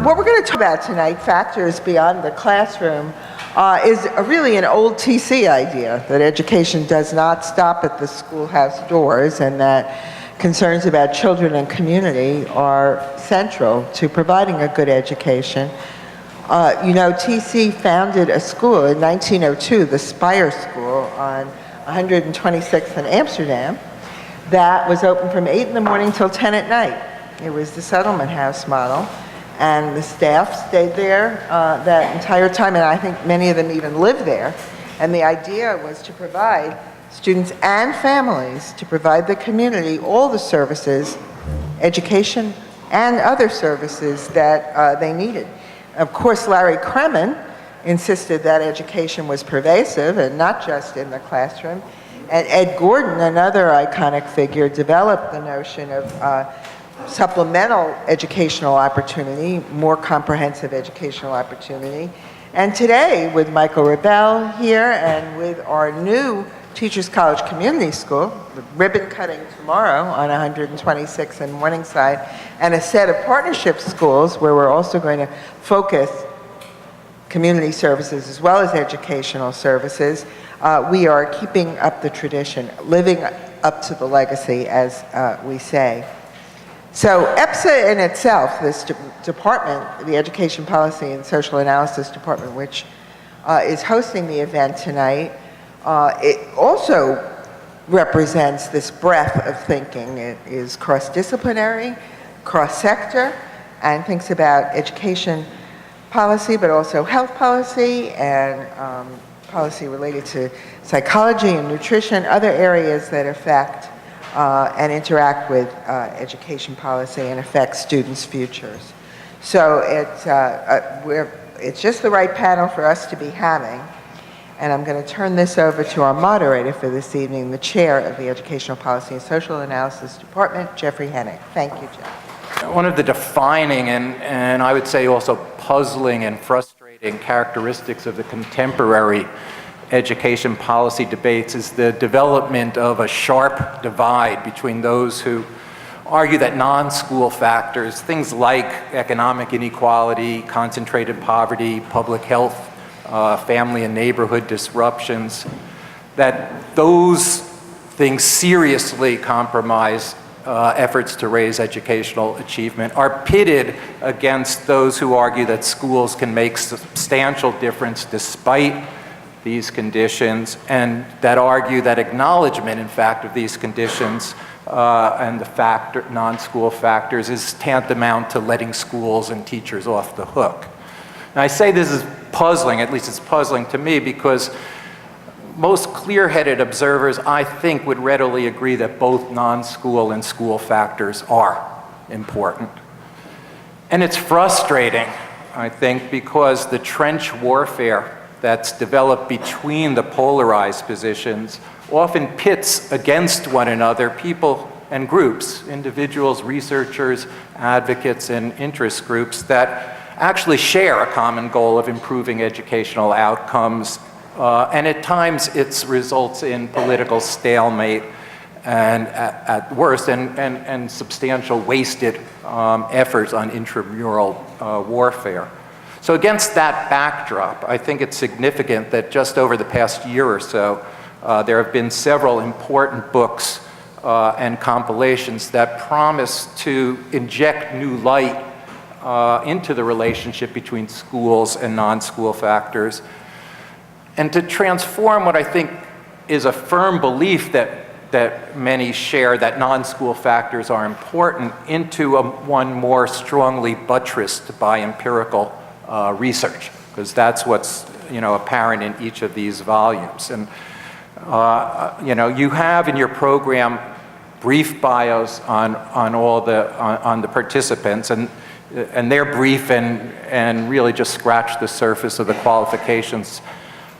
What we're going to talk about tonight, Factors Beyond the Classroom, is really an old TC idea, that education does not stop at the schoolhouse doors and that concerns about children and community are central to providing a good education. TC founded a school in 1902, the Spire School on 126th in Amsterdam, that was open from 8 in the morning till 10 at night. It was the settlement house model, and the staff stayed there that entire time, and I think many of them even lived there. And the idea was to provide students and families, to provide the community all the services, education and other services that they needed. Of course, Larry Kremen insisted that education was pervasive and not just in the classroom. And Ed Gordon, another iconic figure, developed the notion of supplemental educational opportunity, more comprehensive educational opportunity. And today, with Michael Rebell here and with our new Teachers College Community School, the ribbon cutting tomorrow on 126th and Morningside, and a set of partnership schools where we're also going to focus community services as well as educational services, we are keeping up the tradition, living up to the legacy, as we say. So EPSA in itself, this department, the Education Policy and Social Analysis Department, which is hosting the event tonight, it also represents this breadth of thinking. It is cross-disciplinary, cross-sector, and thinks about education policy, but also health policy and policy related to psychology and nutrition, other areas that affect and interact with education policy and affect students' futures. So it's just the right panel for us to be having. And I'm going to turn this over to our moderator for this evening, the chair of the Educational Policy and Social Analysis Department, Jeffrey Hennick. Thank you, Jeff. One of the defining and I would say also puzzling and frustrating characteristics of the contemporary education policy debates is the development of a sharp divide between those who argue that non-school factors, things like economic inequality, concentrated poverty, public health, family and neighborhood disruptions, that those things seriously compromise efforts to raise educational achievement, are pitted against those who argue that schools can make substantial difference despite these conditions, and that argue that acknowledgement, in fact, of these conditions and the non-school factors is tantamount to letting schools and teachers off the hook. Now, I say this is puzzling, at least it's puzzling to me, because most clear-headed observers, I think, would readily agree that both non-school and school factors are important. And it's frustrating, I think, because the trench warfare that's developed between the polarized positions often pits against one another people and groups, individuals, researchers, advocates, and interest groups that actually share a common goal of improving educational outcomes, and at times it results in political stalemate and at worst, and substantial wasted efforts on intramural warfare. So against that backdrop, I think it's significant that just over the past year or so, there have been several important books and compilations that promise to inject new light into the relationship between schools and non-school factors, and to transform what I think is a firm belief that many share, that non-school factors are important, into one more strongly buttressed by empirical research, because that's what's apparent in each of these volumes. And you have in your program brief bios on the participants, and they're brief and really just scratch the surface of the qualifications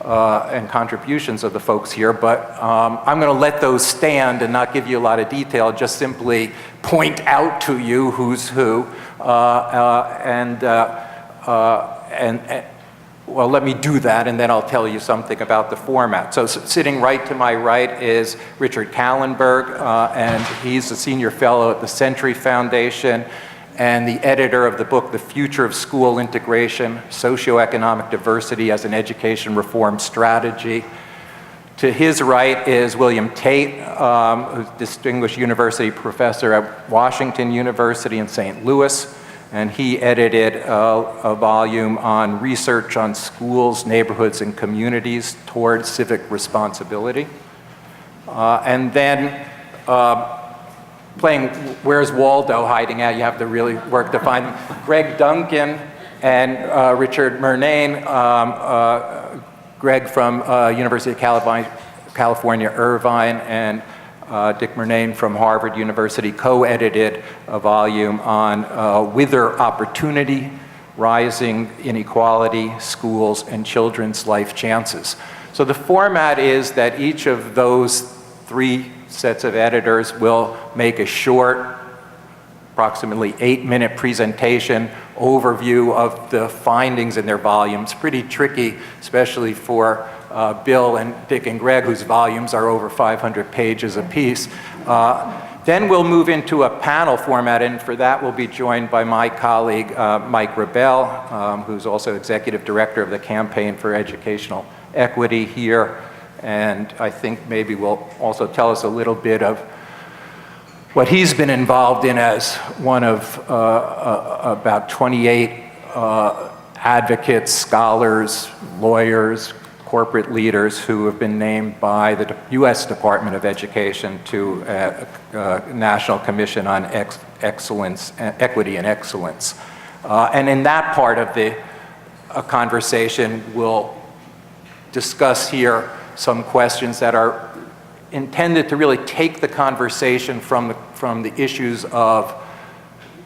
and contributions of the folks here, but I'm going to let those stand and not give you a lot of detail, just simply point out to you who's who, well, let me do that, and then I'll tell you something about the format. So sitting right to my right is Richard Kallenberg, and he's a senior fellow at the Century Foundation and the editor of the book, The Future of School Integration, Socioeconomic Diversity as an Education Reform Strategy. To his right is William Tate, who's a distinguished university professor at Washington University in St. Louis, and he edited a volume on research on schools, neighborhoods, and communities towards civic responsibility. And then playing Where's Waldo hiding at? You have to really work to find him. Greg Duncan and Richard Murnane, Greg from University of California, Irvine, and Dick Murnane from Harvard University co-edited a volume on Whither Opportunity, Rising Inequality, Schools, and Children's Life Chances. So the format is that each of those three sets of editors will make a short, approximately 8-minute presentation overview of the findings in their volumes. Pretty tricky, especially for Bill and Dick and Greg, whose volumes are over 500 pages apiece. Then we'll move into a panel format, and for that we'll be joined by my colleague Mike Rebell, who's also executive director of the Campaign for Educational Equity here, and I think maybe will also tell us a little bit of what he's been involved in as one of about 28 advocates, scholars, lawyers, corporate leaders who have been named by the U.S. Department of Education to a National Commission on Excellence, Equity and Excellence. And in that part of the conversation, we'll discuss here some questions that are intended to really take the conversation from the issues of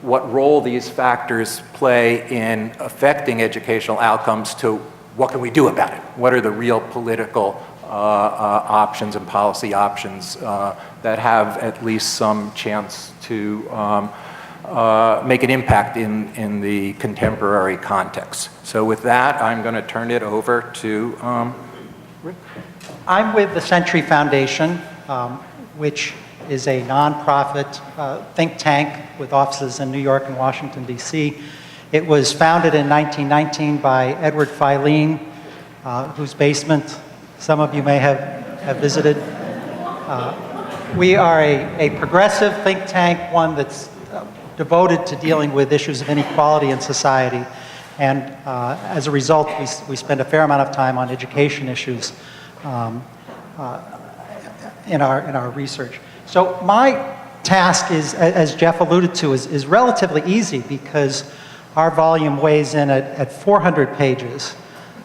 what role these factors play in affecting educational outcomes to what can we do about it? What are the real political options and policy options that have at least some chance to make an impact in the contemporary context. So with that, I'm going to turn it over to Rick. I'm with the Century Foundation, which is a nonprofit think tank with offices in New York and Washington, D.C. It was founded in 1919 by Edward Filene, whose basement some of you may have visited. We are a progressive think tank, one that's devoted to dealing with issues of inequality in society. And as a result, we spend a fair amount of time on education issues in our research. So my task is, as Jeff alluded to, is relatively easy because our volume weighs in at 400 pages.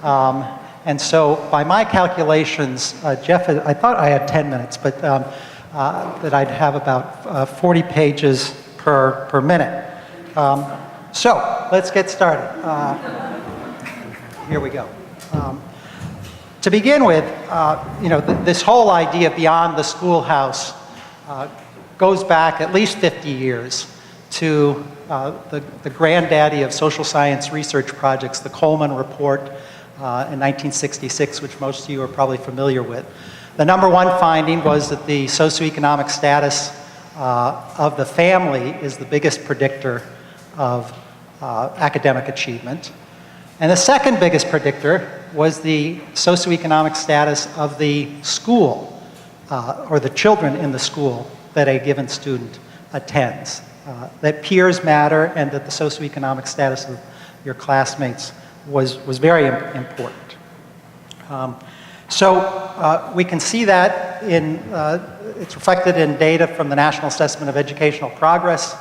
And so by my calculations, Jeff, I thought I had 10 minutes, but that I'd have about 40 pages per minute. So let's get started. Here we go. To begin with, this whole idea beyond the schoolhouse goes back at least 50 years to the granddaddy of social science research projects, the Coleman Report in 1966, which most of you are probably familiar with. The number one finding was that the socioeconomic status of the family is the biggest predictor of academic achievement. And the second biggest predictor was the socioeconomic status of the school, or the children in the school that a given student attends. That peers matter and that the socioeconomic status of your classmates was very important. So we can see that it's reflected in data from the National Assessment of Educational Progress.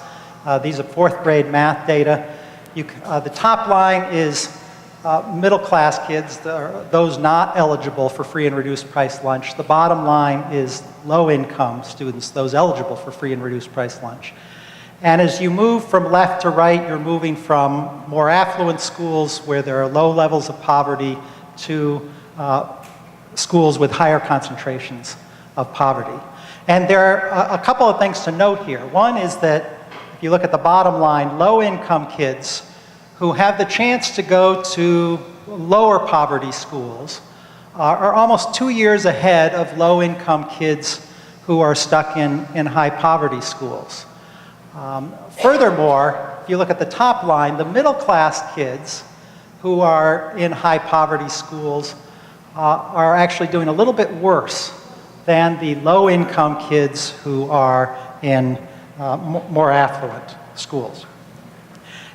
These are fourth grade math data. The top line is middle class kids, those not eligible for free and reduced price lunch. The bottom line is low income students, those eligible for free and reduced price lunch. And as you move from left to right, you're moving from more affluent schools where there are low levels of poverty to schools with higher concentrations of poverty. And there are a couple of things to note here. One is that if you look at the bottom line, low-income kids who have the chance to go to lower poverty schools are almost 2 years ahead of low-income kids who are stuck in high poverty schools. Furthermore, if you look at the top line, the middle class kids who are in high poverty schools are actually doing a little bit worse than the low income kids who are in more affluent schools.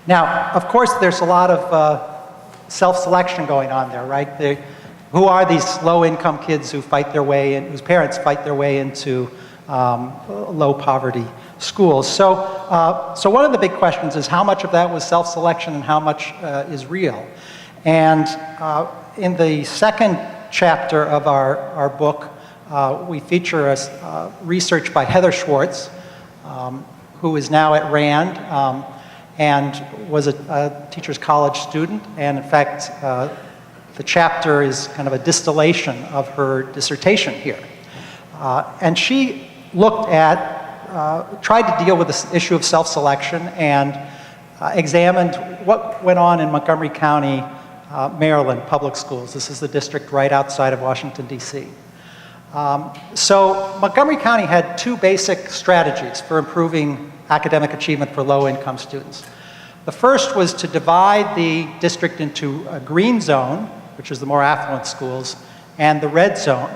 Now, of course, there's a lot of self-selection going on there, right? Who are these low-income kids who fight their way in, whose parents fight their way into low-poverty schools? So, so one of the big questions is how much of that was self-selection and how much is real? And in the second chapter of our book, we feature research by Heather Schwartz, who is now at Rand, and was a Teachers College student, and in fact, the chapter is kind of a distillation of her dissertation here. And she looked at, tried to deal with this issue of self-selection and examined what went on in Montgomery County, Maryland public schools. This is the district right outside of Washington, D.C. So Montgomery County had two basic strategies for improving academic achievement for low-income students. The first was to divide the district into a green zone, which is the more affluent schools, and the red zone,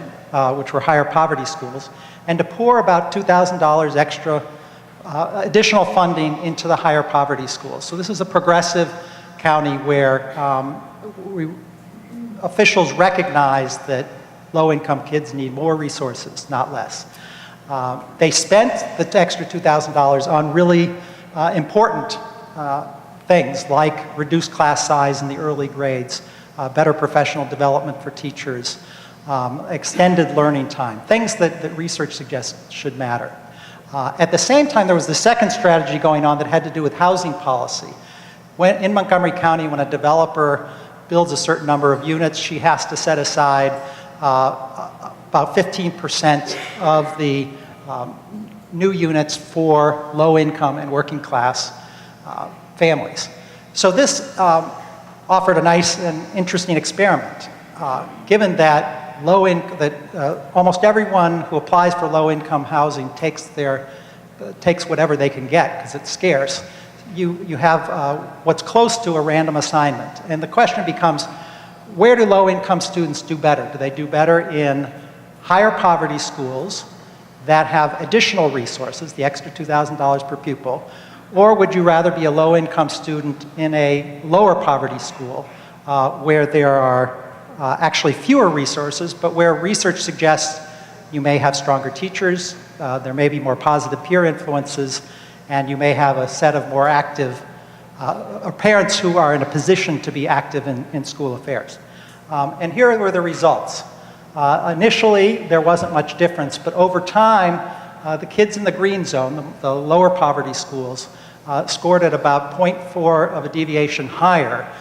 which were higher poverty schools, and to pour about $2,000 extra additional funding into the higher poverty schools. So this is a progressive county where officials recognize that low-income kids need more resources, not less. They spent the extra $2,000 on really important things like reduced class size in the early grades, better professional development for teachers, extended learning time, things that research suggests should matter. At the same time, there was the second strategy going on that had to do with housing policy. In Montgomery County, when a developer builds a certain number of units, she has to set aside about 15% of the new units for low-income and working-class families. So this offered a nice and interesting experiment. Given that almost everyone who applies for low-income housing takes whatever they can get because it's scarce, you have what's close to a random assignment. And the question becomes, where do low-income students do better? Do they do better in higher poverty schools that have additional resources, the extra $2,000 per pupil, or would you rather be a low-income student in a lower poverty school where there are actually fewer resources, but where research suggests you may have stronger teachers, there may be more positive peer influences, and you may have a set of more active parents who are in a position to be active in school affairs. And here were the results. Initially, there wasn't much difference, but over time, the kids in the green zone, the lower poverty schools, scored at about 0.4 of a deviation higher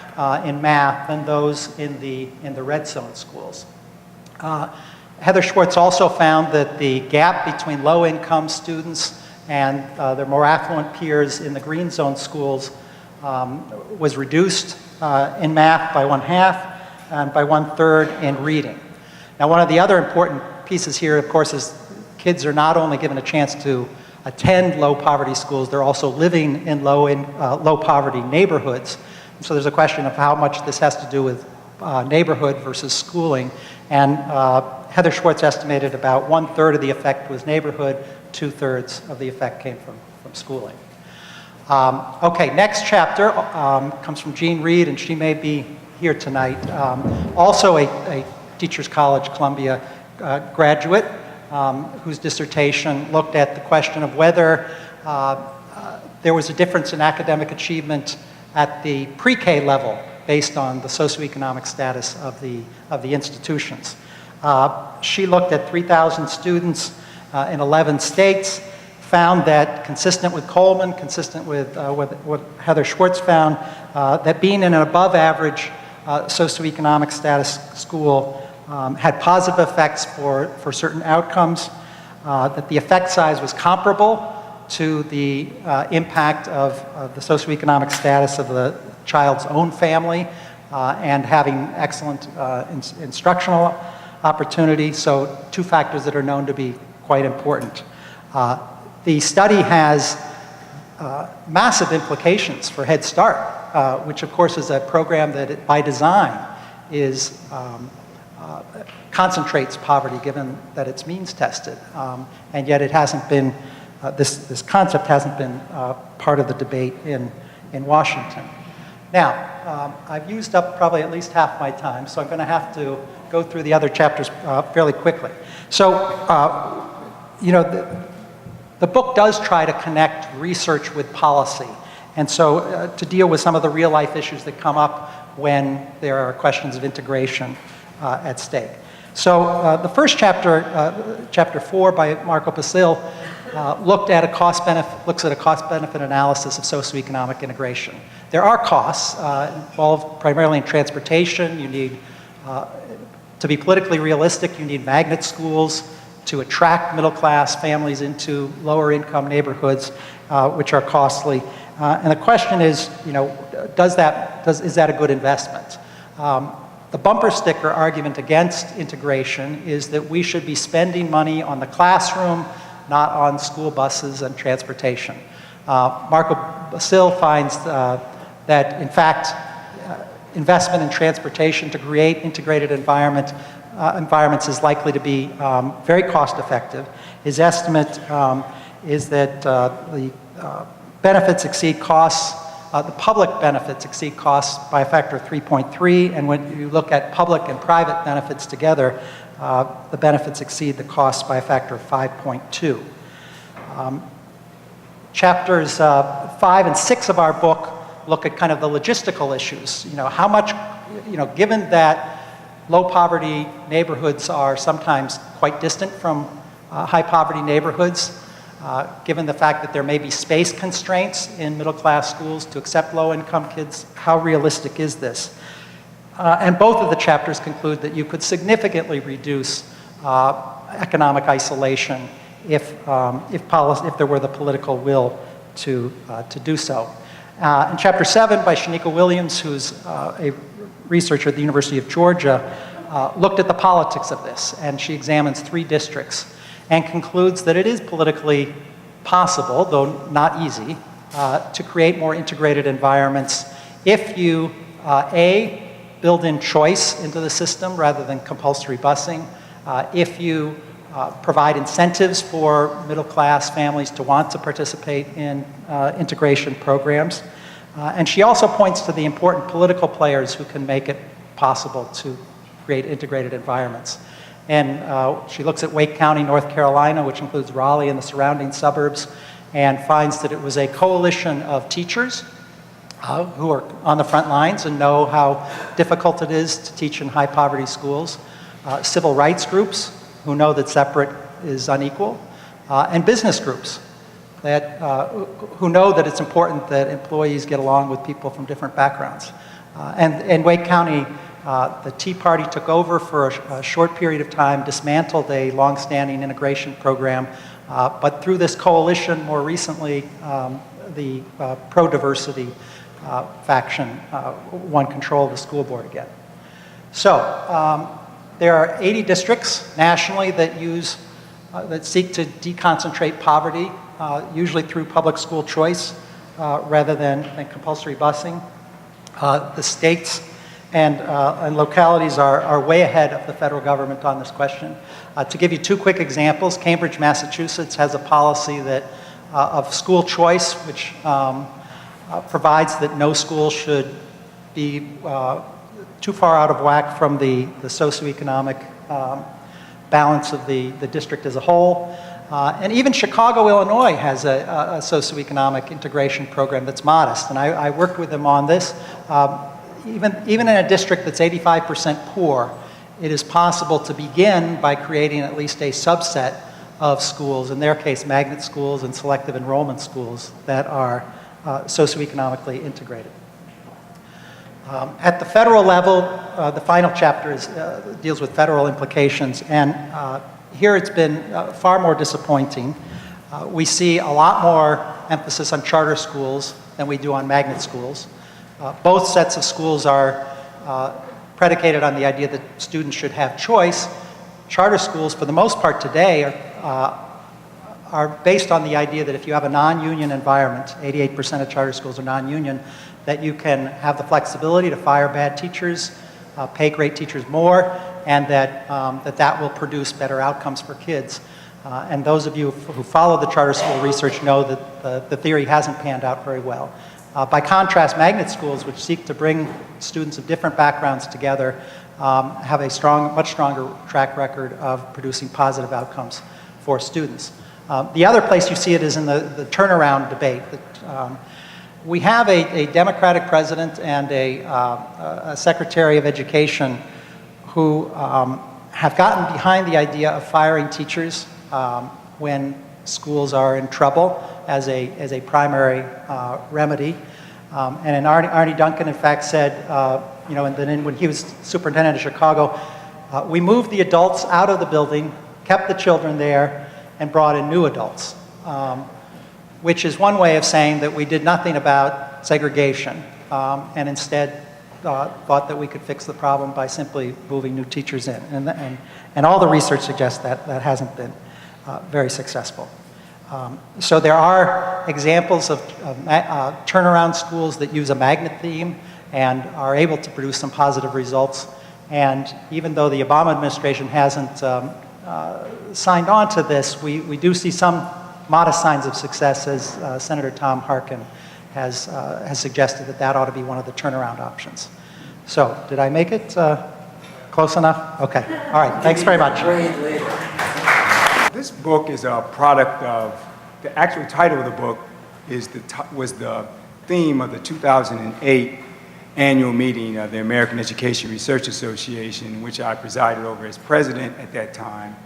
in math than those in the red zone schools. Heather Schwartz also found that the gap between low-income students and their more affluent peers in the green zone schools was reduced in math by 1/2 and by 1/3 in reading. Now, one of the other important pieces here, of course, is kids are not only given a chance to attend low-poverty schools, they're also living in low-poverty neighborhoods. And so there's a question of how much this has to do with neighborhood versus schooling. And Heather Schwartz estimated about 1/3 of the effect was neighborhood, 2/3 of the effect came from schooling. Okay, next chapter comes from Jean Reed, and she may be here tonight. Also a Teachers College Columbia graduate whose dissertation looked at the question of whether there was a difference in academic achievement at the pre-K level based on the socioeconomic status of the institutions. She looked at 3,000 students in 11 states, found that, consistent with Coleman, consistent with what Heather Schwartz found, that being in an above-average socioeconomic status school had positive effects for certain outcomes, that the effect size was comparable to the impact of the socioeconomic status of the child's own family, and having excellent instructional opportunity. So two factors that are known to be quite important. The study has massive implications for Head Start, which of course is a program that by design is concentrates poverty given that it's means tested. And yet it hasn't been, this concept hasn't been part of the debate in Washington. Now, I've used up probably at least half my time, so I'm going to have to go through the other chapters fairly quickly. So, you know, the book does try to connect research with policy. And so to deal with some of the real life issues that come up when there are questions of integration at stake. So the first chapter, chapter 4 by Marco Basil, looks at a cost-benefit analysis of socioeconomic integration. There are costs involved primarily in transportation. You need, to be politically realistic, you need magnet schools to attract middle-class families into lower-income neighborhoods, which are costly. And the question is, you know, is that a good investment? The bumper sticker argument against integration is that we should be spending money on the classroom, not on school buses and transportation. Marco Basil finds that, in fact, investment in transportation to create integrated environments is likely to be very cost-effective. His estimate is that the benefits exceed costs. The public benefits exceed costs by a factor of 3.3, and when you look at public and private benefits together, the benefits exceed the costs by a factor of 5.2. Chapters 5 and 6 of our book look at kind of the logistical issues. You know, how much, you know, given that low poverty neighborhoods are sometimes quite distant from high poverty neighborhoods, given the fact that there may be space constraints in middle class schools to accept low income kids, how realistic is this? And both of the chapters conclude that you could significantly reduce economic isolation if there were the political will to do so. In chapter 7 by Shanika Williams, who's a researcher at the University of Georgia, looked at the politics of this, and she examines 3 districts and concludes that it is politically possible, though not easy, to create more integrated environments if you, A, build in choice into the system rather than compulsory busing, if you provide incentives for middle-class families to want to participate in integration programs. And she also points to the important political players who can make it possible to create integrated environments. And she looks at Wake County, North Carolina, which includes Raleigh and the surrounding suburbs, and finds that it was a coalition of teachers who are on the front lines and know how difficult it is to teach in high poverty schools, civil rights groups who know that separate is unequal, and business groups that, who know that it's important that employees get along with people from different backgrounds. And Wake County, the Tea Party took over for a short period of time, dismantled a long-standing integration program, but through this coalition more recently, the pro-diversity faction won control of the school board again. So there are 80 districts nationally that that seek to deconcentrate poverty, usually through public school choice rather than compulsory busing. The states and localities are way ahead of the federal government on this question. To give you 2 quick examples, Cambridge, Massachusetts has a policy that of school choice, which provides that no school should be too far out of whack from the socioeconomic balance of the district as a whole. And even Chicago, Illinois has a socioeconomic integration program that's modest, and I worked with them on this. Even in a district that's 85% poor, it is possible to begin by creating at least a subset of schools, in their case magnet schools and selective enrollment schools, that are socioeconomically integrated. At the federal level, the final chapter deals with federal implications, and here it's been far more disappointing. We see a lot more emphasis on charter schools than we do on magnet schools. Both sets of schools are predicated on the idea that students should have choice. Charter schools, for the most part today, are based on the idea that if you have a non-union environment, 88% of charter schools are non-union, that you can have the flexibility to fire bad teachers, pay great teachers more, and that will produce better outcomes for kids. And those of you who follow the charter school research know that the theory hasn't panned out very well. By contrast, magnet schools, which seek to bring students of different backgrounds together, have a much stronger track record of producing positive outcomes for students. The other place you see it is in the turnaround debate. We have a Democratic president and a Secretary of Education who have gotten behind the idea of firing teachers when schools are in trouble as a primary remedy. And Arnie Duncan, in fact, said, and then when he was superintendent of Chicago, we moved the adults out of the building, kept the children there, and brought in new adults, which is one way of saying that we did nothing about segregation and instead thought that we could fix the problem by simply moving new teachers in. And all the research suggests that that hasn't been very successful. So there are examples of turnaround schools that use a magnet theme and are able to produce some positive results. And even though the Obama administration hasn't signed on to this, we do see some modest signs of success, as Senator Tom Harkin has suggested that ought to be one of the turnaround options. So, did I make it close enough? Okay. All right. Thanks very much. This book is a product of, the actual title of the book was the theme of the 2008 annual meeting of the American Education Research Association, which I presided over as president at that time.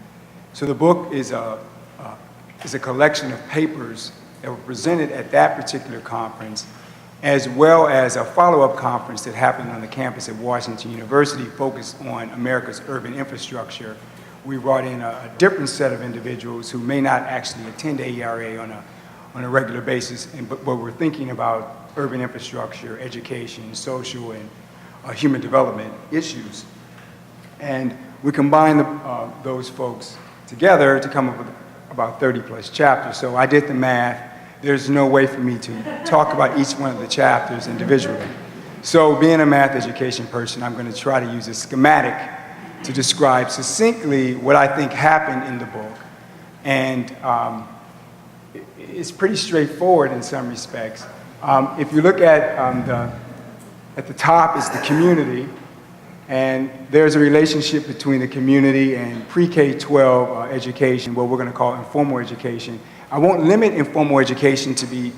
So the book is a collection of papers that were presented at that particular conference, as well as a follow-up conference that happened on the campus at Washington University focused on America's urban infrastructure. We brought in a different set of individuals who may not actually attend AERA on a regular basis, but we're thinking about urban infrastructure, education, social, and human development issues. And we combined those folks together to come up with about 30+ chapters. So I did the math. There's no way for me to talk about each one of the chapters individually. So being a math education person, I'm going to try to use a schematic to describe succinctly what I think happened in the book. And it's pretty straightforward in some respects. If you look at the top is the community, and there's a relationship between the community and pre-K-12 education, what we're going to call informal education. I won't limit informal education to be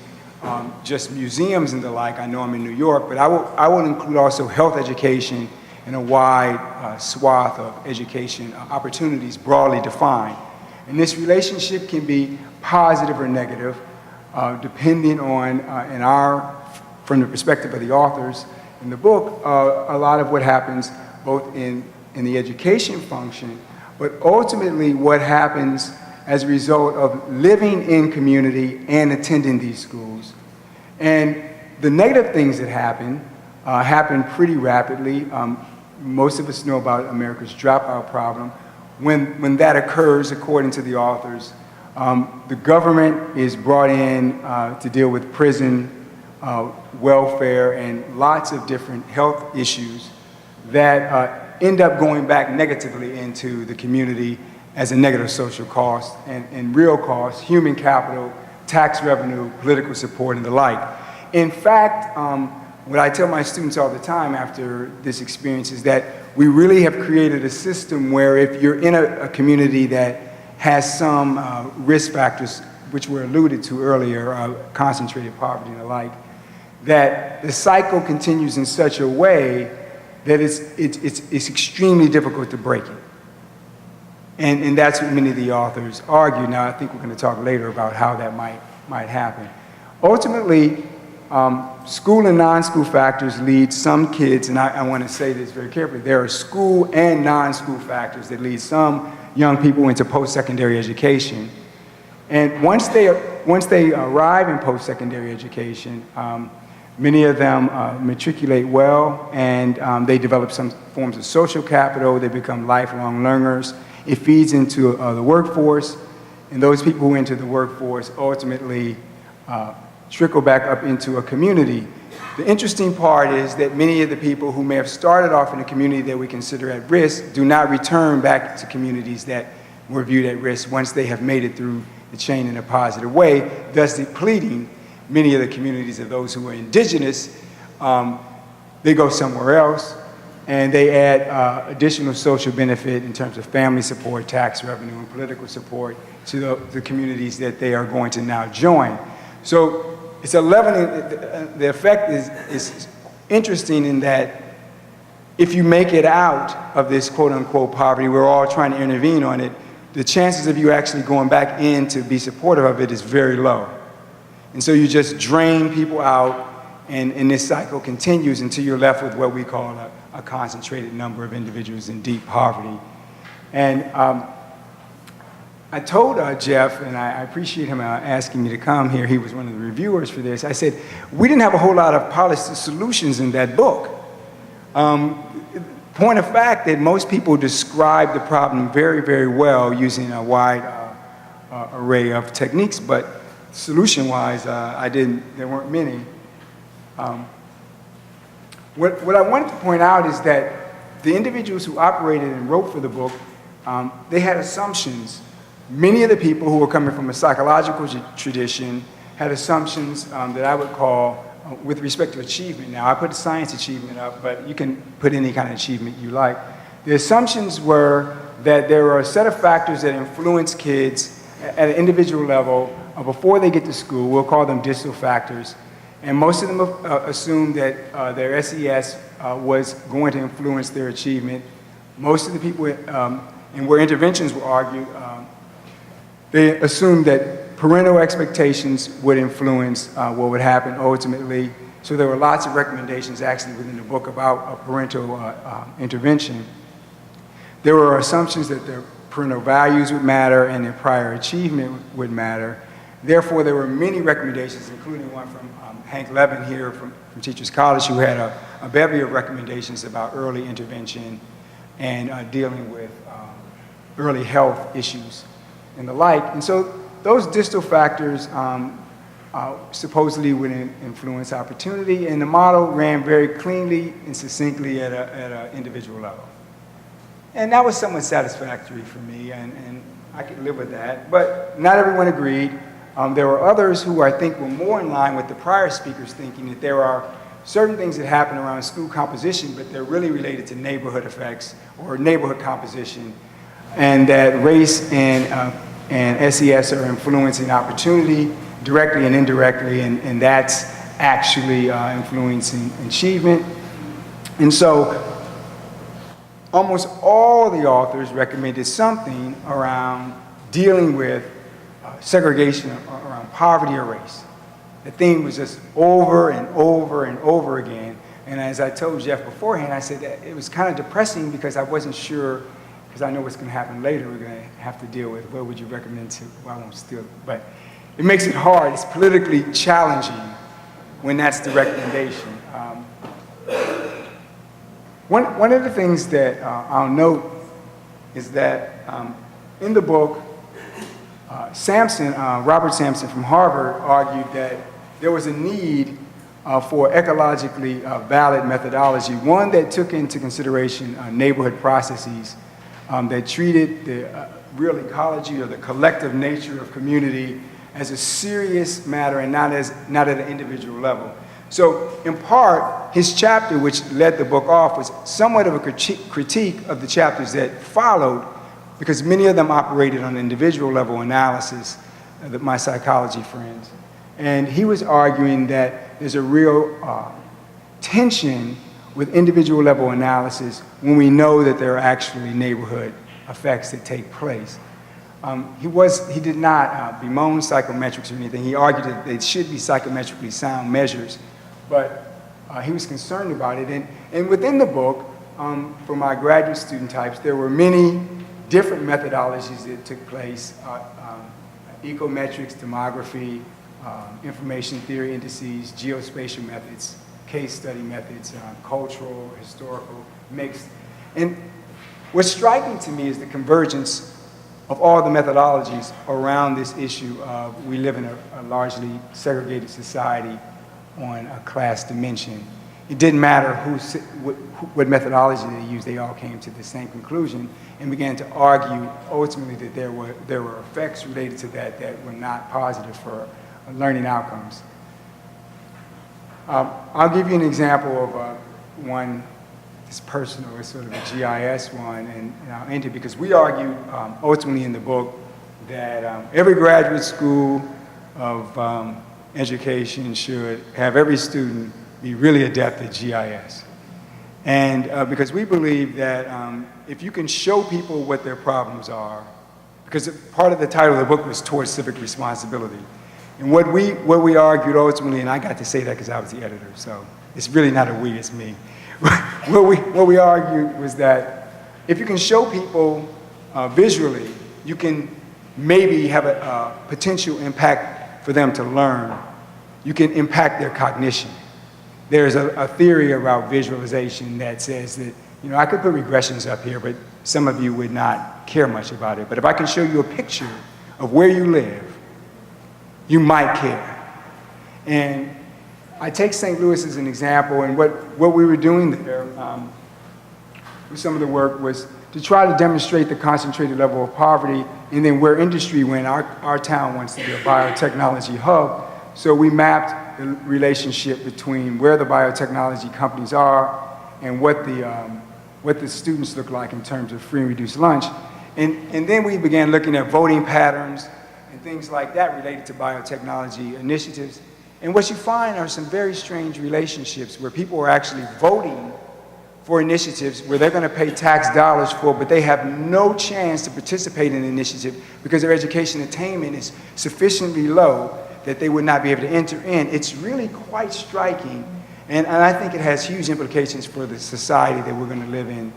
just museums and the like. I know I'm in New York, but I will include also health education in a wide swath of education opportunities broadly defined. And this relationship can be positive or negative, depending on, from the perspective of the authors in the book, a lot of what happens both in the education function, but ultimately what happens as a result of living in community and attending these schools. And the negative things that happen pretty rapidly. Most of us know about America's dropout problem. When that occurs, according to the authors, the government is brought in to deal with prison, welfare, and lots of different health issues that end up going back negatively into the community as a negative social cost and real cost, human capital, tax revenue, political support, and the like. In fact, what I tell my students all the time after this experience is that we really have created a system where if you're in a community that has some risk factors, which were alluded to earlier, concentrated poverty and the like, that the cycle continues in such a way that it's extremely difficult to break it. And that's what many of the authors argue. Now, I think we're going to talk later about how that might happen. Ultimately, school and non-school factors lead some kids, and I want to say this very carefully, there are school and non-school factors that lead some young people into post-secondary education. And once they arrive in post-secondary education, many of them matriculate well, and they develop some forms of social capital. They become lifelong learners. It feeds into the workforce, and those people who enter the workforce ultimately trickle back up into a community. The interesting part is that many of the people who may have started off in a community that we consider at risk do not return back to communities that were viewed at risk once they have made it through the chain in a positive way, thus depleting many of the communities of those who are indigenous. They go somewhere else, and they add additional social benefit in terms of family support, tax revenue, and political support to the communities that they are going to now join. So it's a leveling, the effect is interesting in that if you make it out of this quote-unquote poverty, we're all trying to intervene on it, the chances of you actually going back in to be supportive of it is very low. And so you just drain people out, and this cycle continues until you're left with what we call a concentrated number of individuals in deep poverty. And I told Jeff, and I appreciate him asking me to come here, he was one of the reviewers for this, I said, we didn't have a whole lot of policy solutions in that book. Point of fact that most people describe the problem very, very well using a wide array of techniques, but solution-wise, there weren't many. What I wanted to point out is that the individuals who operated and wrote for the book, they had assumptions. Many of the people who were coming from a psychological tradition had assumptions that I would call, with respect to achievement. Now, I put science achievement up, but you can put any kind of achievement you like. The assumptions were that there are a set of factors that influence kids at an individual level before they get to school. We'll call them distal factors. And most of them assumed that their SES was going to influence their achievement. Most of the people, and where interventions were argued, they assumed that parental expectations would influence what would happen ultimately. So there were lots of recommendations actually within the book about parental intervention. There were assumptions that their parental values would matter and their prior achievement would matter. Therefore, there were many recommendations, including one from Hank Levin here from Teachers College, who had a bevy of recommendations about early intervention and dealing with early health issues and the like. And so those distal factors supposedly would influence opportunity, and the model ran very cleanly and succinctly at an individual level. And that was somewhat satisfactory for me, and I could live with that, but not everyone agreed. There were others who I think were more in line with the prior speakers thinking that there are certain things that happen around school composition, but they're really related to neighborhood effects or neighborhood composition, and that race and SES are influencing opportunity directly and indirectly, and that's actually influencing achievement. And so almost all the authors recommended something around dealing with segregation around poverty or race. The theme was just over and over and over again. And as I told Jeff beforehand, I said that it was kind of depressing because I wasn't sure, because I know what's going to happen later, we're going to have to deal with what would you recommend to, well, I won't steal it, but it makes it hard. It's politically challenging when that's the recommendation. One of the things that I'll note is that in the book, Robert Sampson from Harvard argued that there was a need for ecologically valid methodology, one that took into consideration neighborhood processes that treated the real ecology or the collective nature of community as a serious matter and not at an individual level. So in part, his chapter, which led the book off, was somewhat of a critique of the chapters that followed, because many of them operated on individual level analysis, my psychology friends. And he was arguing that there's a real tension with individual level analysis when we know that there are actually neighborhood effects that take place. He did not bemoan psychometrics or anything. He argued that they should be psychometrically sound measures, but he was concerned about it. And within the book, for my graduate student types, there were many different methodologies that took place, ecometrics, demography, information theory indices, geospatial methods, case study methods, cultural, historical, mixed. And what's striking to me is the convergence of all the methodologies around this issue of we live in a largely segregated society on a class dimension. It didn't matter what methodology they used, they all came to the same conclusion and began to argue ultimately that there were effects related to that were not positive for learning outcomes. I'll give you an example of one that's personal, it's sort of a GIS one, and I'll end it because we argued ultimately in the book that every graduate school of education should have every student be really adept at GIS. And because we believe that if you can show people what their problems are, because part of the title of the book was towards civic responsibility. And what we argued ultimately, and I got to say that because I was the editor, so it's really not a we, it's me. What we argued was that if you can show people visually, you can maybe have a potential impact for them to learn. You can impact their cognition. There's a theory about visualization that says that, you know, I could put regressions up here, but some of you would not care much about it. But if I can show you a picture of where you live, you might care. And I take St. Louis as an example, and what we were doing there with some of the work was to try to demonstrate the concentrated level of poverty, and then where industry went. Our town wants to be a biotechnology hub, so we mapped the relationship between where the biotechnology companies are and what the students look like in terms of free and reduced lunch. And then we began looking at voting patterns and things like that related to biotechnology initiatives. And what you find are some very strange relationships where people are actually voting for initiatives where they're going to pay tax dollars for, but they have no chance to participate in the initiative because their education attainment is sufficiently low that they would not be able to enter in. It's really quite striking, and I think it has huge implications for the society that we're going to live in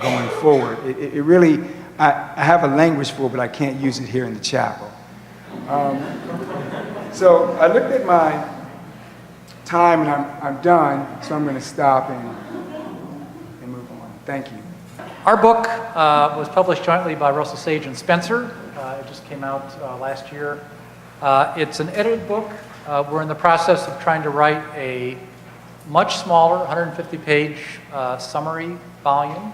going forward. It really, I have a language for it, but I can't use it here in the chapel. So I looked at my time, and I'm done, so I'm going to stop and move on. Thank you. Our book was published jointly by Russell Sage and Spencer. It just came out last year. It's an edited book. We're in the process of trying to write a much smaller, 150-page summary volume,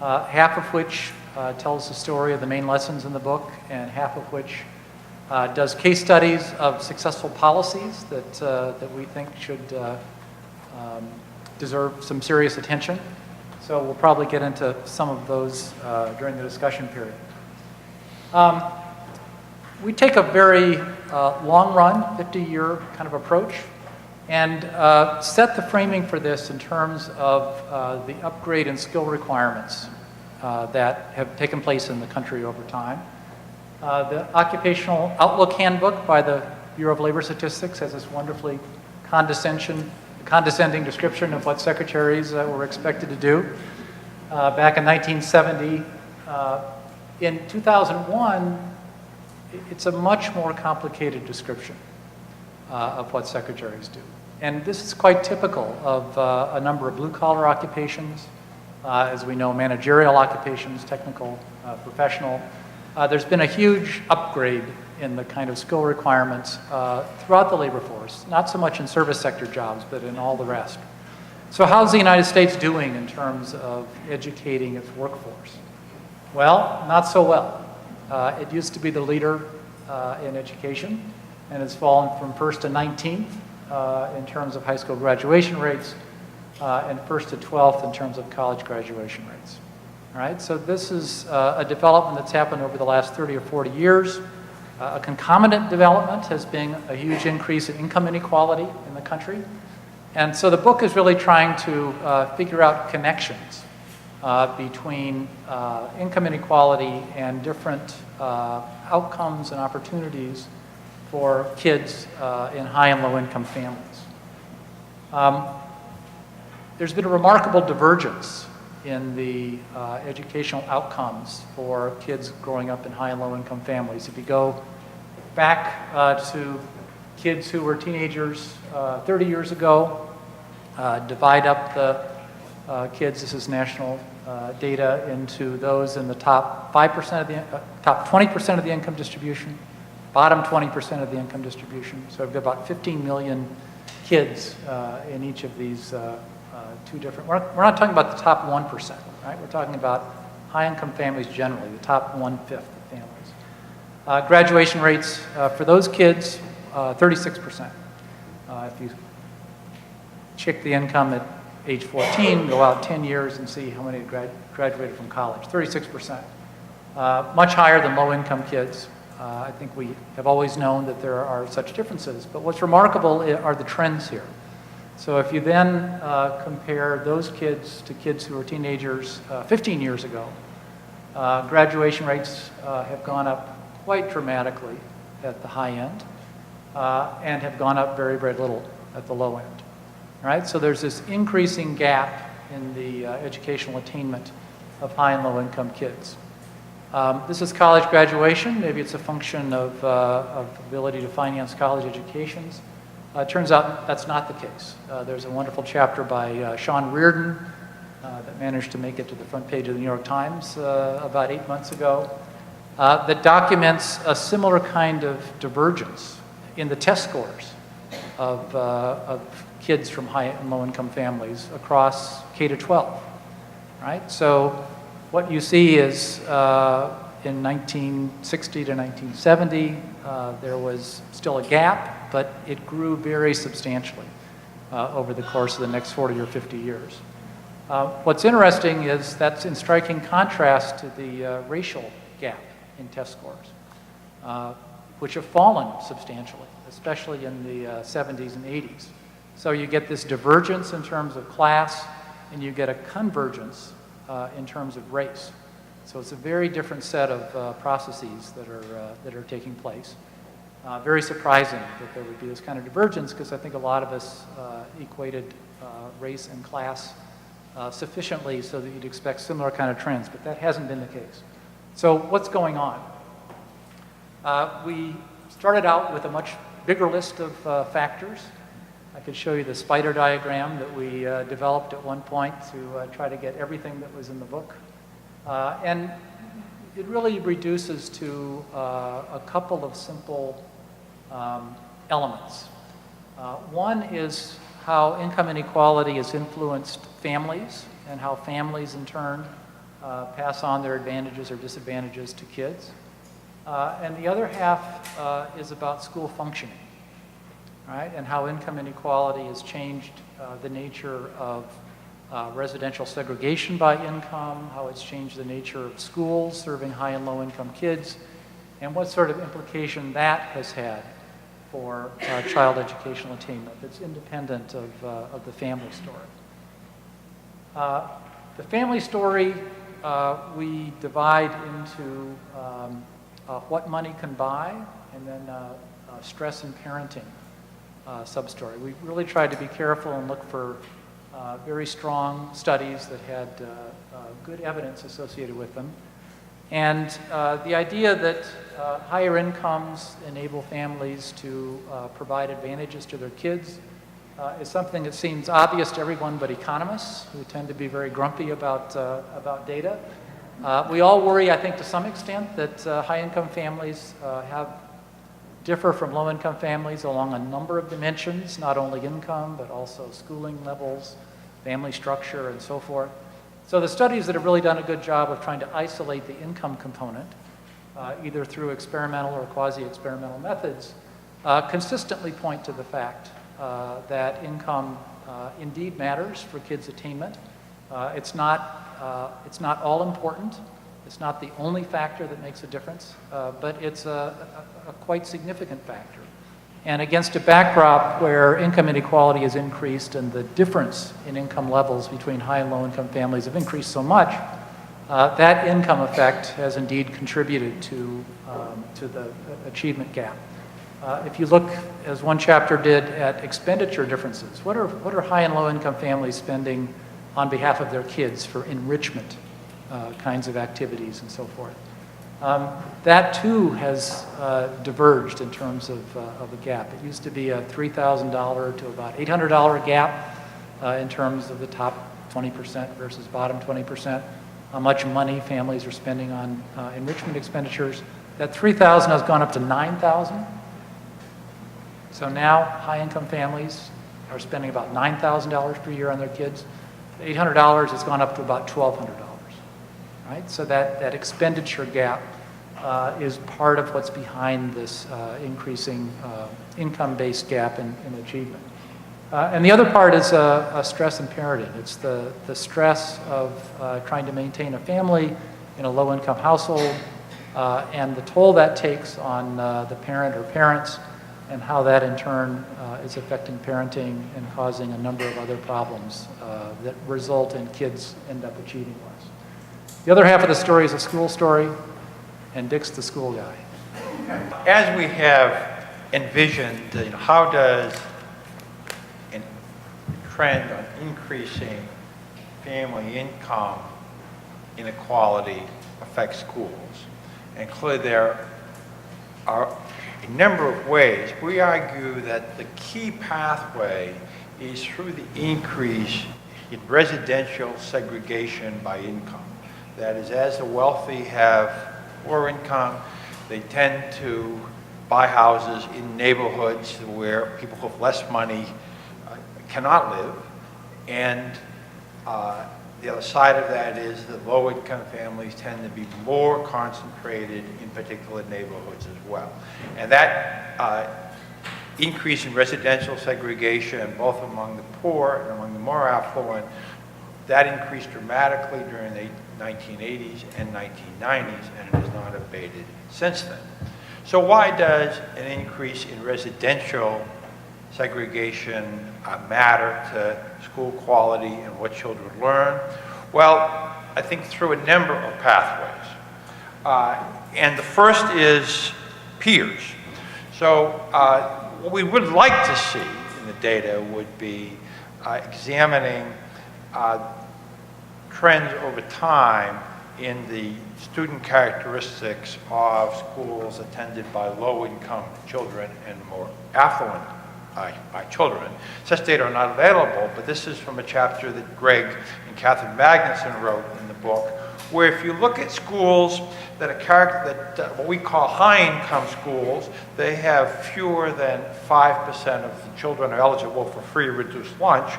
half of which tells the story of the main lessons in the book, and half of which does case studies of successful policies that we think should deserve some serious attention. So we'll probably get into some of those during the discussion period. We take a very long run, 50-year kind of approach, and set the framing for this in terms of the upgrade in skill requirements that have taken place in the country over time. The Occupational Outlook Handbook by the Bureau of Labor Statistics has this wonderfully condescending description of what secretaries were expected to do. Back in 1970, in 2001, it's a much more complicated description of what secretaries do. And this is quite typical of a number of blue-collar occupations, as we know, managerial occupations, technical, professional. There's been a huge upgrade in the kind of skill requirements throughout the labor force, not so much in service sector jobs, but in all the rest. So how's the United States doing in terms of educating its workforce? Well, not so well. It used to be the leader in education, and it's fallen from 1st to 19th in terms of high school graduation rates, and 1st to 12th in terms of college graduation rates. All right, so this is a development that's happened over the last 30 or 40 years. A concomitant development has been a huge increase in income inequality in the country. And so the book is really trying to figure out connections between income inequality and different outcomes and opportunities for kids in high and low income families. There's been a remarkable divergence in the educational outcomes for kids growing up in high and low income families. If you go back to kids who were teenagers 30 years ago, divide up the kids, this is national data into those in the top 5% of the, top 20% of the income distribution, bottom 20% of the income distribution. So I've got about 15 million kids in each of these two different, we're not talking about the top 1%, right? We're talking about high-income families generally, the top 1/5 of families. Graduation rates for those kids, 36%. If you check the income at age 14, go out 10 years and see how many graduated from college, 36%. Much higher than low-income kids. I think we have always known that there are such differences, but what's remarkable are the trends here. So if you then compare those kids to kids who were teenagers 15 years ago, graduation rates have gone up quite dramatically at the high end and have gone up very, very little at the low end. All right? So there's this increasing gap in the educational attainment of high and low income kids. This is college graduation. Maybe it's a function of ability to finance college educations. It turns out that's not the case. There's a wonderful chapter by Sean Reardon that managed to make it to the front page of the New York Times about 8 months ago that documents a similar kind of divergence in the test scores of kids from high and low income families across K to 12, right? So what you see is in 1960 to 1970, there was still a gap, but it grew very substantially over the course of the next 40 or 50 years. What's interesting is that's in striking contrast to the racial gap in test scores, which have fallen substantially, especially in the 70s and 80s. So you get this divergence in terms of class, and you get a convergence in terms of race. So it's a very different set of processes that are taking place. Very surprising that there would be this kind of divergence, because I think a lot of us equated race and class sufficiently so that you'd expect similar kind of trends, but that hasn't been the case. So what's going on? We started out with a much bigger list of factors. I could show you the spider diagram that we developed at one point to try to get everything that was in the book. And it really reduces to a couple of simple elements. One is how income inequality has influenced families, and how families in turn pass on their advantages or disadvantages to kids. And the other half is about school functioning, right? And how income inequality has changed the nature of residential segregation by income, how it's changed the nature of schools serving high and low income kids, and what sort of implication that has had for child educational attainment that's independent of the family story. The family story we divide into what money can buy, and then stress and parenting sub-story. We really tried to be careful and look for very strong studies that had good evidence associated with them. And the idea that higher incomes enable families to provide advantages to their kids is something that seems obvious to everyone but economists, who tend to be very grumpy about data. We all worry, I think, to some extent, that high-income families differ from low-income families along a number of dimensions, not only income, but also schooling levels, family structure, and so forth. So the studies that have really done a good job of trying to isolate the income component, either through experimental or quasi-experimental methods, consistently point to the fact that income indeed matters for kids' attainment. It's not all important. It's not the only factor that makes a difference, but it's a quite significant factor. And against a backdrop where income inequality has increased and the difference in income levels between high and low income families have increased so much, that income effect has indeed contributed to the achievement gap. If you look, as one chapter did, at expenditure differences, what are high and low income families spending on behalf of their kids for enrichment kinds of activities and so forth? That too has diverged in terms of the gap. It used to be a $3,000 to about $800 gap in terms of the top 20% versus bottom 20%, how much money families are spending on enrichment expenditures. That 3,000 has gone up to 9,000. So now high-income families are spending about $9,000 per year on their kids. $800 has gone up to about $1,200, right? So that expenditure gap is part of what's behind this increasing income-based gap in achievement. And the other part is stress and parenting. It's the stress of trying to maintain a family in a low-income household and the toll that takes on the parent or parents, and how that in turn is affecting parenting and causing a number of other problems that result in kids end up achieving less. The other half of the story is a school story, and Dick's the school guy. As we have envisioned, how does a trend on increasing family income inequality affect schools? And clearly there are a number of ways. We argue that the key pathway is through the increase in residential segregation by income. That is, as the wealthy have more income, they tend to buy houses in neighborhoods where people who have less money cannot live. And the other side of that is that low-income families tend to be more concentrated in particular neighborhoods as well. And that increase in residential segregation, both among the poor and among the more affluent, that increased dramatically during the 1980s and 1990s, and it has not abated since then. So why does an increase in residential segregation matter to school quality and what children learn? Well, I think through a number of pathways. And the first is peers. So what we would like to see in the data would be examining trends over time in the student characteristics of schools attended by low-income children and more affluent by children. Such data are not available, but this is from a chapter that Greg and Catherine Magnuson wrote in the book, where if you look at schools that are what we call high-income schools, they have fewer than 5% of the children are eligible for free or reduced lunch,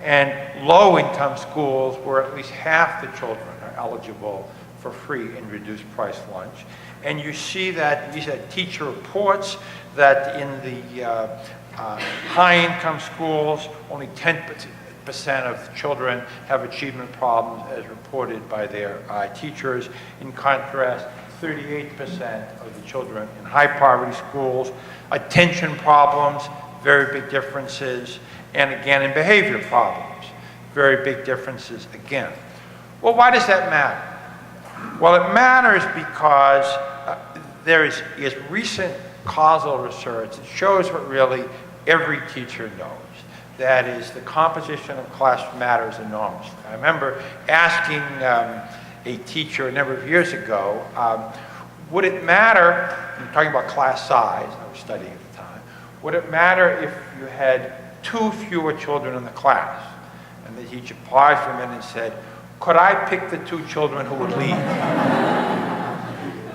and low-income schools where at least half the children are eligible for free and reduced price lunch. And you see that these are teacher reports that in the high-income schools, only 10% of children have achievement problems as reported by their teachers. In contrast, 38% of the children in high-poverty schools, attention problems, very big differences, and again in behavior problems, very big differences again. Well, why does that matter? Well, it matters because there is recent causal research that shows what really every teacher knows. That is, the composition of class matters enormously. I remember asking a teacher a number of years ago, would it matter, I'm talking about class size, I was studying at the time, would it matter if you had 2 fewer children in the class? And the teacher paused for a minute and said, could I pick the 2 children who would leave?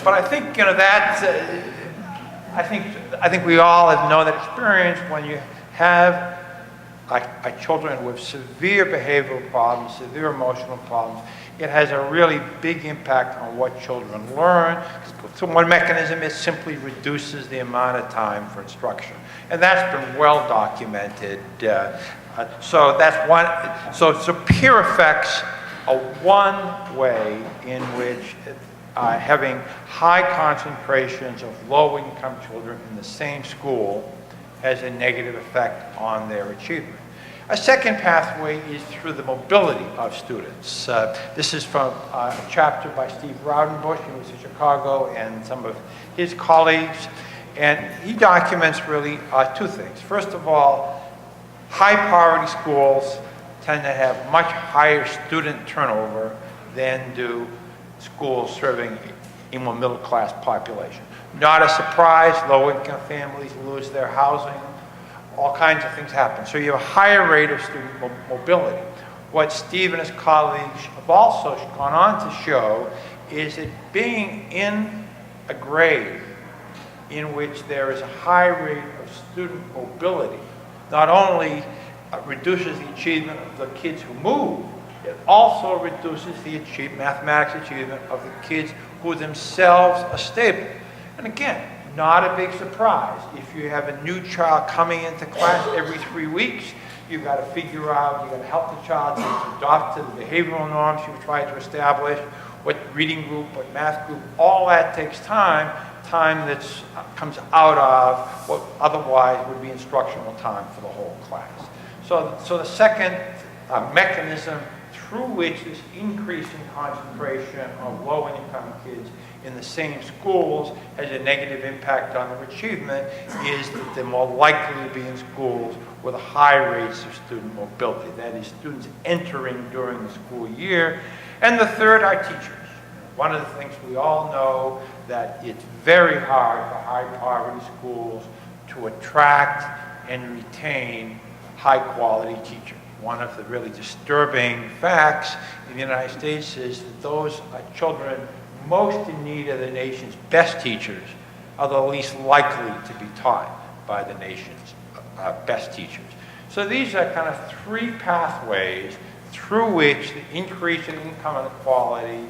But I think, I think we all have known that experience when you have children with severe behavioral problems, severe emotional problems. It has a really big impact on what children learn. So one mechanism is simply reduces the amount of time for instruction. And that's been well documented. So that's one. So peer effects are one way in which having high concentrations of low-income children in the same school has a negative effect on their achievement. A second pathway is through the mobility of students. This is from a chapter by Steve Raudenbush, who was in Chicago, and some of his colleagues. And he documents really 2 things. First of all, high-poverty schools tend to have much higher student turnover than do schools serving a more middle-class population. Not a surprise, low-income families lose their housing. All kinds of things happen. So you have a higher rate of student mobility. what Steve and his colleagues have also gone on to show is that being in a grade in which there is a high rate of student mobility not only reduces the achievement of the kids who move, it also reduces the mathematics achievement of the kids who themselves are stable. And again, not a big surprise. If you have a new child coming into class every 3 weeks, you've got to figure out, you've got to help the child to adopt to the behavioral norms you've tried to establish, what reading group, what math group, all that takes time that comes out of what otherwise would be instructional time for the whole class. So the second mechanism through which this increasing concentration of low-income kids in the same schools has a negative impact on their achievement is that they're more likely to be in schools with high rates of student mobility, that is, students entering during the school year. And the third are teachers. One of the things we all know that it's very hard for high-poverty schools to attract and retain high-quality teachers. One of the really disturbing facts in the United States is that those children most in need of the nation's best teachers are the least likely to be taught by the nation's best teachers. So these are kind of three pathways through which the increase in income inequality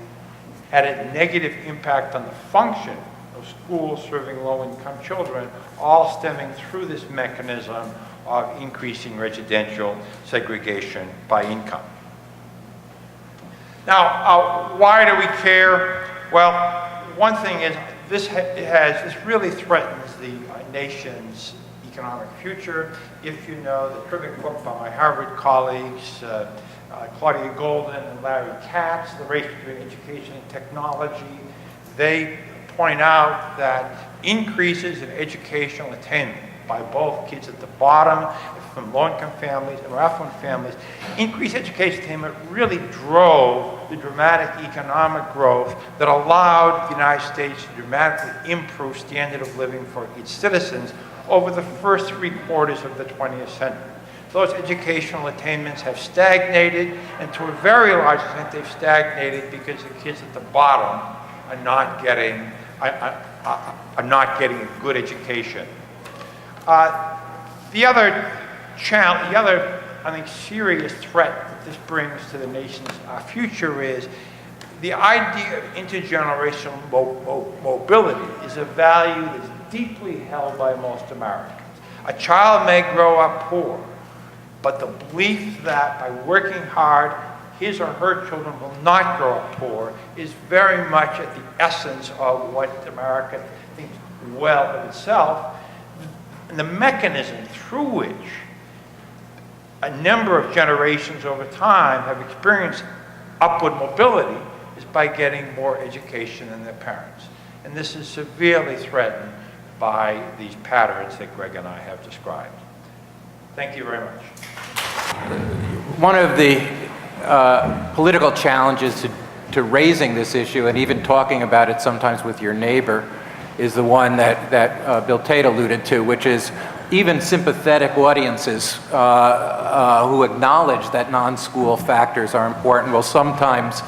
had a negative impact on the function of schools serving low-income children, all stemming through this mechanism of increasing residential segregation by income. Now, why do we care? Well, one thing is this really threatens the nation's economic future. If you know the terrific book by my Harvard colleagues, Claudia Golden and Larry Katz, The Race Between Education and Technology, they point out that increases in educational attainment by both kids at the bottom, from low-income families and affluent families, increased education attainment really drove the dramatic economic growth that allowed the United States to dramatically improve standard of living for its citizens over the first 3/4 of the 20th century. Those educational attainments have stagnated, and to a very large extent they've stagnated because the kids at the bottom are not getting a good education. The other challenge, the other, I think, serious threat that this brings to the nation's future is the idea of intergenerational mobility is a value that's deeply held by most Americans. A child may grow up poor, but the belief that by working hard, his or her children will not grow up poor is very much at the essence of what America thinks well of itself. And the mechanism through which a number of generations over time have experienced upward mobility is by getting more education than their parents. And this is severely threatened by these patterns that Greg and I have described. Thank you very much. One of the political challenges to raising this issue and even talking about it sometimes with your neighbor is the one that Bill Tate alluded to, which is even sympathetic audiences who acknowledge that non-school factors are important will sometimes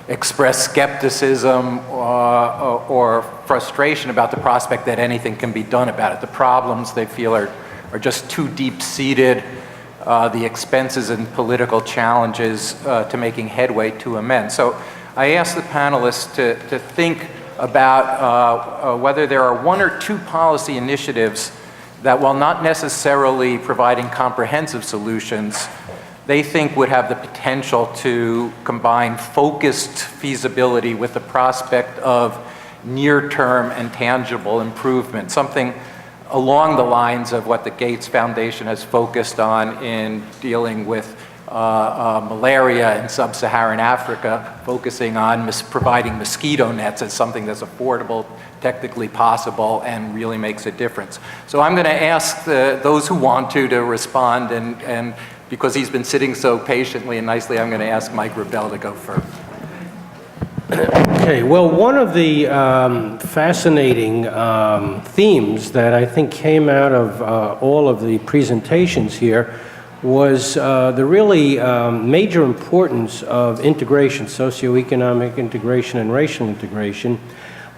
express skepticism or frustration about the prospect that anything can be done about it. The problems they feel are just too deep-seated, the expenses and political challenges to making headway too immense. So I asked the panelists to think about whether there are one or two policy initiatives that, while not necessarily providing comprehensive solutions, they think would have the potential to combine focused feasibility with the prospect of near-term and tangible improvement, something along the lines of what the Gates Foundation has focused on in dealing with malaria in sub-Saharan Africa, focusing on providing mosquito nets as something that's affordable, technically possible, and really makes a difference. So I'm going to ask those who want to respond, and because he's been sitting so patiently and nicely, I'm going to ask Mike Rebell to go first. Okay, well, one of the fascinating themes that I think came out of all of the presentations here was the really major importance of integration, socioeconomic integration and racial integration.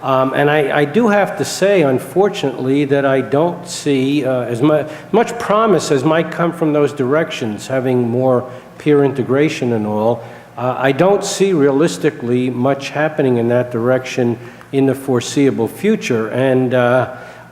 And I do have to say, unfortunately, that I don't see as much promise as might come from those directions, having more peer integration and all. I don't see realistically much happening in that direction in the foreseeable future. And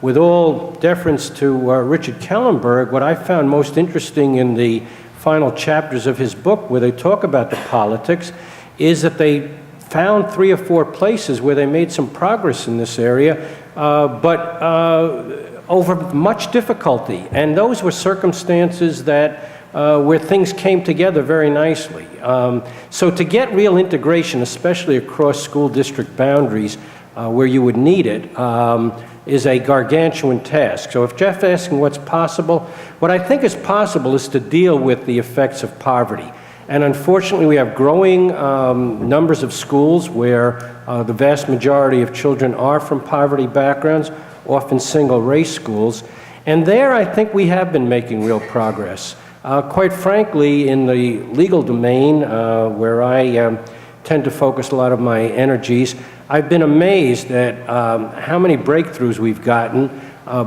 with all deference to Richard Kellenberg, what I found most interesting in the final chapters of his book, where they talk about the politics, is that they found 3 or 4 places where they made some progress in this area, but over much difficulty. And those were circumstances that where things came together very nicely. So to get real integration, especially across school district boundaries, where you would need it, is a gargantuan task. So if Jeff asking what's possible, what I think is possible is to deal with the effects of poverty. And unfortunately, we have growing numbers of schools where the vast majority of children are from poverty backgrounds, often single-race schools. And there, I think we have been making real progress. Quite frankly, in the legal domain, where I tend to focus a lot of my energies, I've been amazed at how many breakthroughs we've gotten,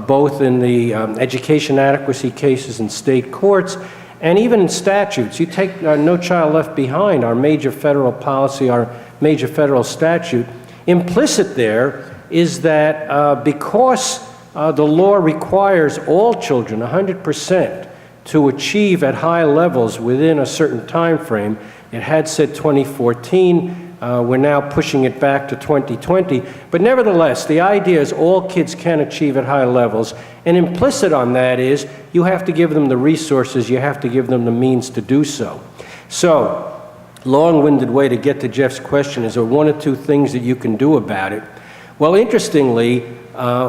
both in the education adequacy cases in state courts and even in statutes. You take No Child Left Behind, our major federal policy, our major federal statute. Implicit there is that because the law requires all children, 100%, to achieve at high levels within a certain time frame, it had said 2014, we're now pushing it back to 2020, but nevertheless, the idea is all kids can achieve at high levels, and implicit on that is you have to give them the resources, you have to give them the means to do so. So, long-winded way to get to Jeff's question, is there 1 or 2 things that you can do about it? Well, interestingly,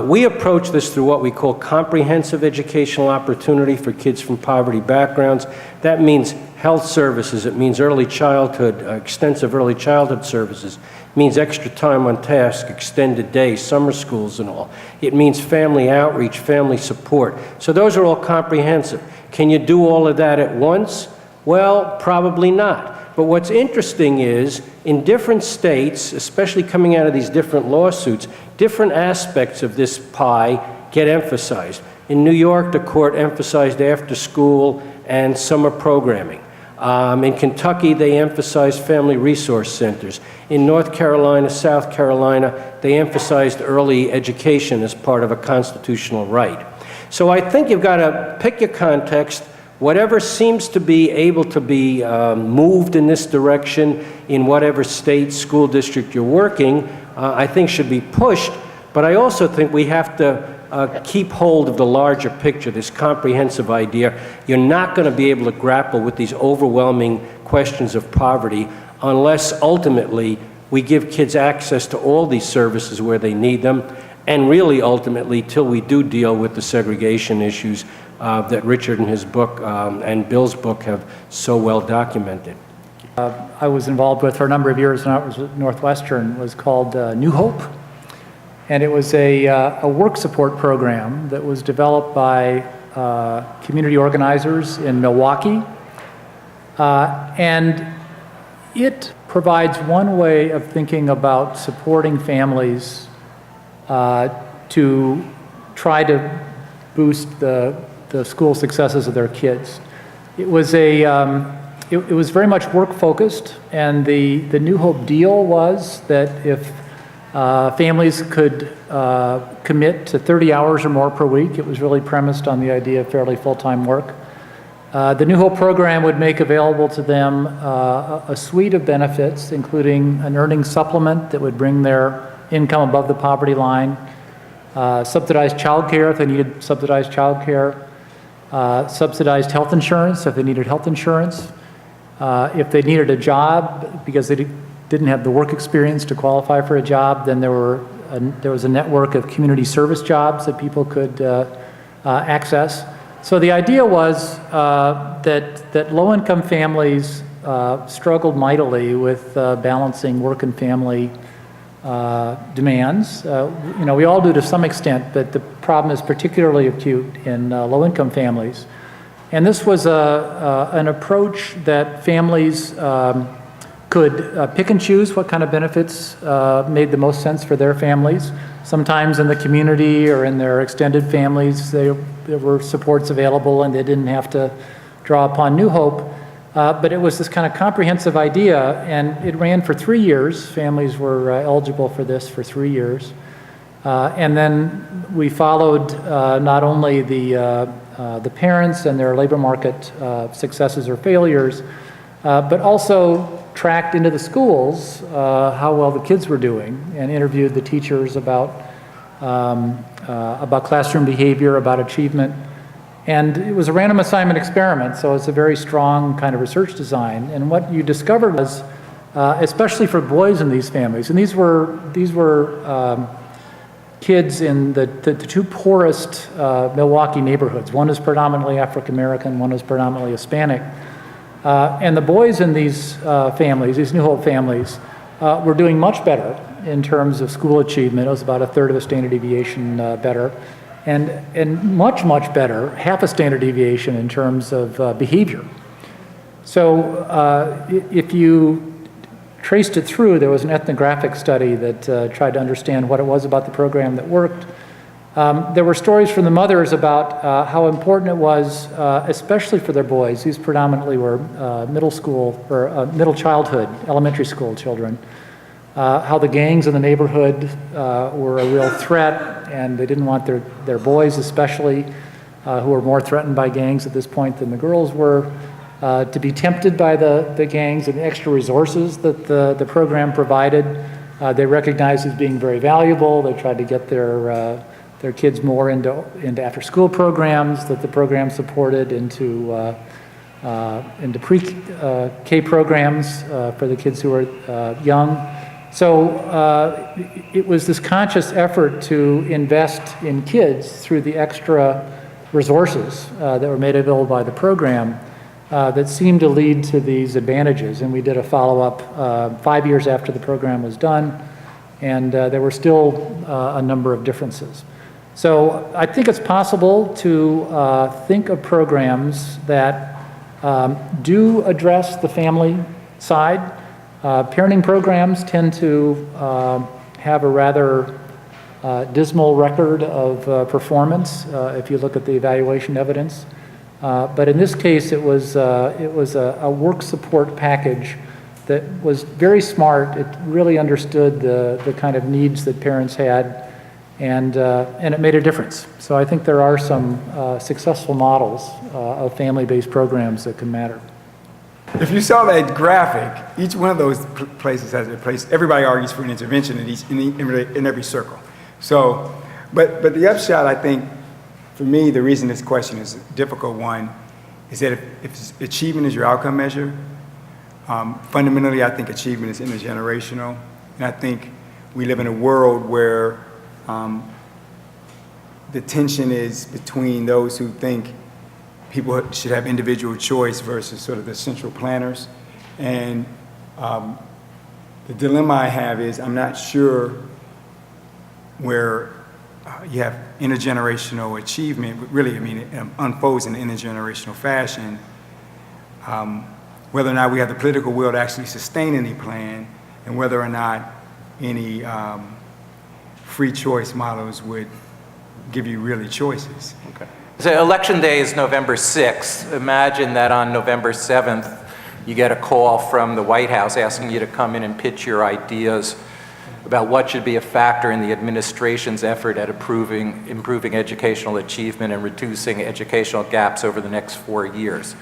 we approach this through what we call comprehensive educational opportunity for kids from poverty backgrounds. That means health services, it means early childhood, extensive early childhood services, it means extra time on task, extended days, summer schools and all. It means family outreach, family support. So those are all comprehensive. Can you do all of that at once? Well, probably not. But what's interesting is, in different states, especially coming out of these different lawsuits, different aspects of this pie get emphasized. In New York, the court emphasized after school and summer programming. In Kentucky, they emphasized family resource centers. In North Carolina, South Carolina, they emphasized early education as part of a constitutional right. So I think you've got to pick your context. Whatever seems to be able to be moved in this direction in whatever state, school district you're working, I think should be pushed. But I also think we have to keep hold of the larger picture, this comprehensive idea. You're not going to be able to grapple with these overwhelming questions of poverty unless ultimately we give kids access to all these services where they need them, and really ultimately till we do deal with the segregation issues that Richard in his book and Bill's book have so well documented. I was involved with for a number of years when I was at Northwestern, was called New Hope. And it was a work support program that was developed by community organizers in Milwaukee. And it provides one way of thinking about supporting families to try to boost the school successes of their kids. It was it was very much work focused, and the New Hope deal was that if families could commit to 30 hours or more per week, it was really premised on the idea of fairly full-time work. The New Hope program would make available to them a suite of benefits, including an earnings supplement that would bring their income above the poverty line, subsidized childcare if they needed subsidized childcare, subsidized health insurance if they needed health insurance. If they needed a job because they didn't have the work experience to qualify for a job, then there was a network of community service jobs that people could access. So the idea was that low-income families struggled mightily with balancing work and family demands. We all do to some extent, but the problem is particularly acute in low-income families. And this was an approach that families could pick and choose what kind of benefits made the most sense for their families. Sometimes in the community or in their extended families, there were supports available and they didn't have to draw upon New Hope. But it was this kind of comprehensive idea, and it ran for 3 years. Families were eligible for this for 3 years. And then we followed not only the parents and their labor market successes or failures, but also tracked into the schools how well the kids were doing and interviewed the teachers about classroom behavior, about achievement. And it was a random assignment experiment, so it's a very strong kind of research design. And what you discovered was, especially for boys in these families, and these were kids in the two poorest Milwaukee neighborhoods. One is predominantly African American, one is predominantly Hispanic. And the boys in these families, these New Hope families, were doing much better in terms of school achievement. It was about a third of a standard deviation better. And much, much better, half a standard deviation in terms of behavior. So if you traced it through, there was an ethnographic study that tried to understand what it was about the program that worked. There were stories from the mothers about how important it was, especially for their boys. These predominantly were middle school or middle childhood, elementary school children. How the gangs in the neighborhood were a real threat, and they didn't want their boys especially, who were more threatened by gangs at this point than the girls were, to be tempted by the gangs and the extra resources that the program provided. They recognized as being very valuable. They tried to get their kids more into after-school programs that the program supported, into pre-K programs for the kids who were young. So it was this conscious effort to invest in kids through the extra resources that were made available by the program that seemed to lead to these advantages. And we did a follow-up 5 years after the program was done, and there were still a number of differences. So I think it's possible to think of programs that do address the family side. Parenting programs tend to have a rather dismal record of performance if you look at the evaluation evidence. But in this case, it was a work support package that was very smart. It really understood the kind of needs that parents had, and it made a difference. So I think there are some successful models of family-based programs that can matter. If you saw that graphic, each one of those places has a place. Everybody argues for an intervention in every circle. So, but the upshot, I think, for me, the reason this question is a difficult one is that if achievement is your outcome measure, fundamentally, I think achievement is intergenerational. And I think we live in a world where the tension is between those who think people should have individual choice versus sort of the central planners. And the dilemma I have is I'm not sure where you have intergenerational achievement, but really, I mean, it unfolds in an intergenerational fashion, whether or not we have the political will to actually sustain any plan, and whether or not any free choice models would give you really choices. Okay. So election day is November 6th. Imagine that on November 7th, you get a call from the White House asking you to come in and pitch your ideas about what should be a factor in the administration's effort at improving educational achievement and reducing educational gaps over the next 4 years.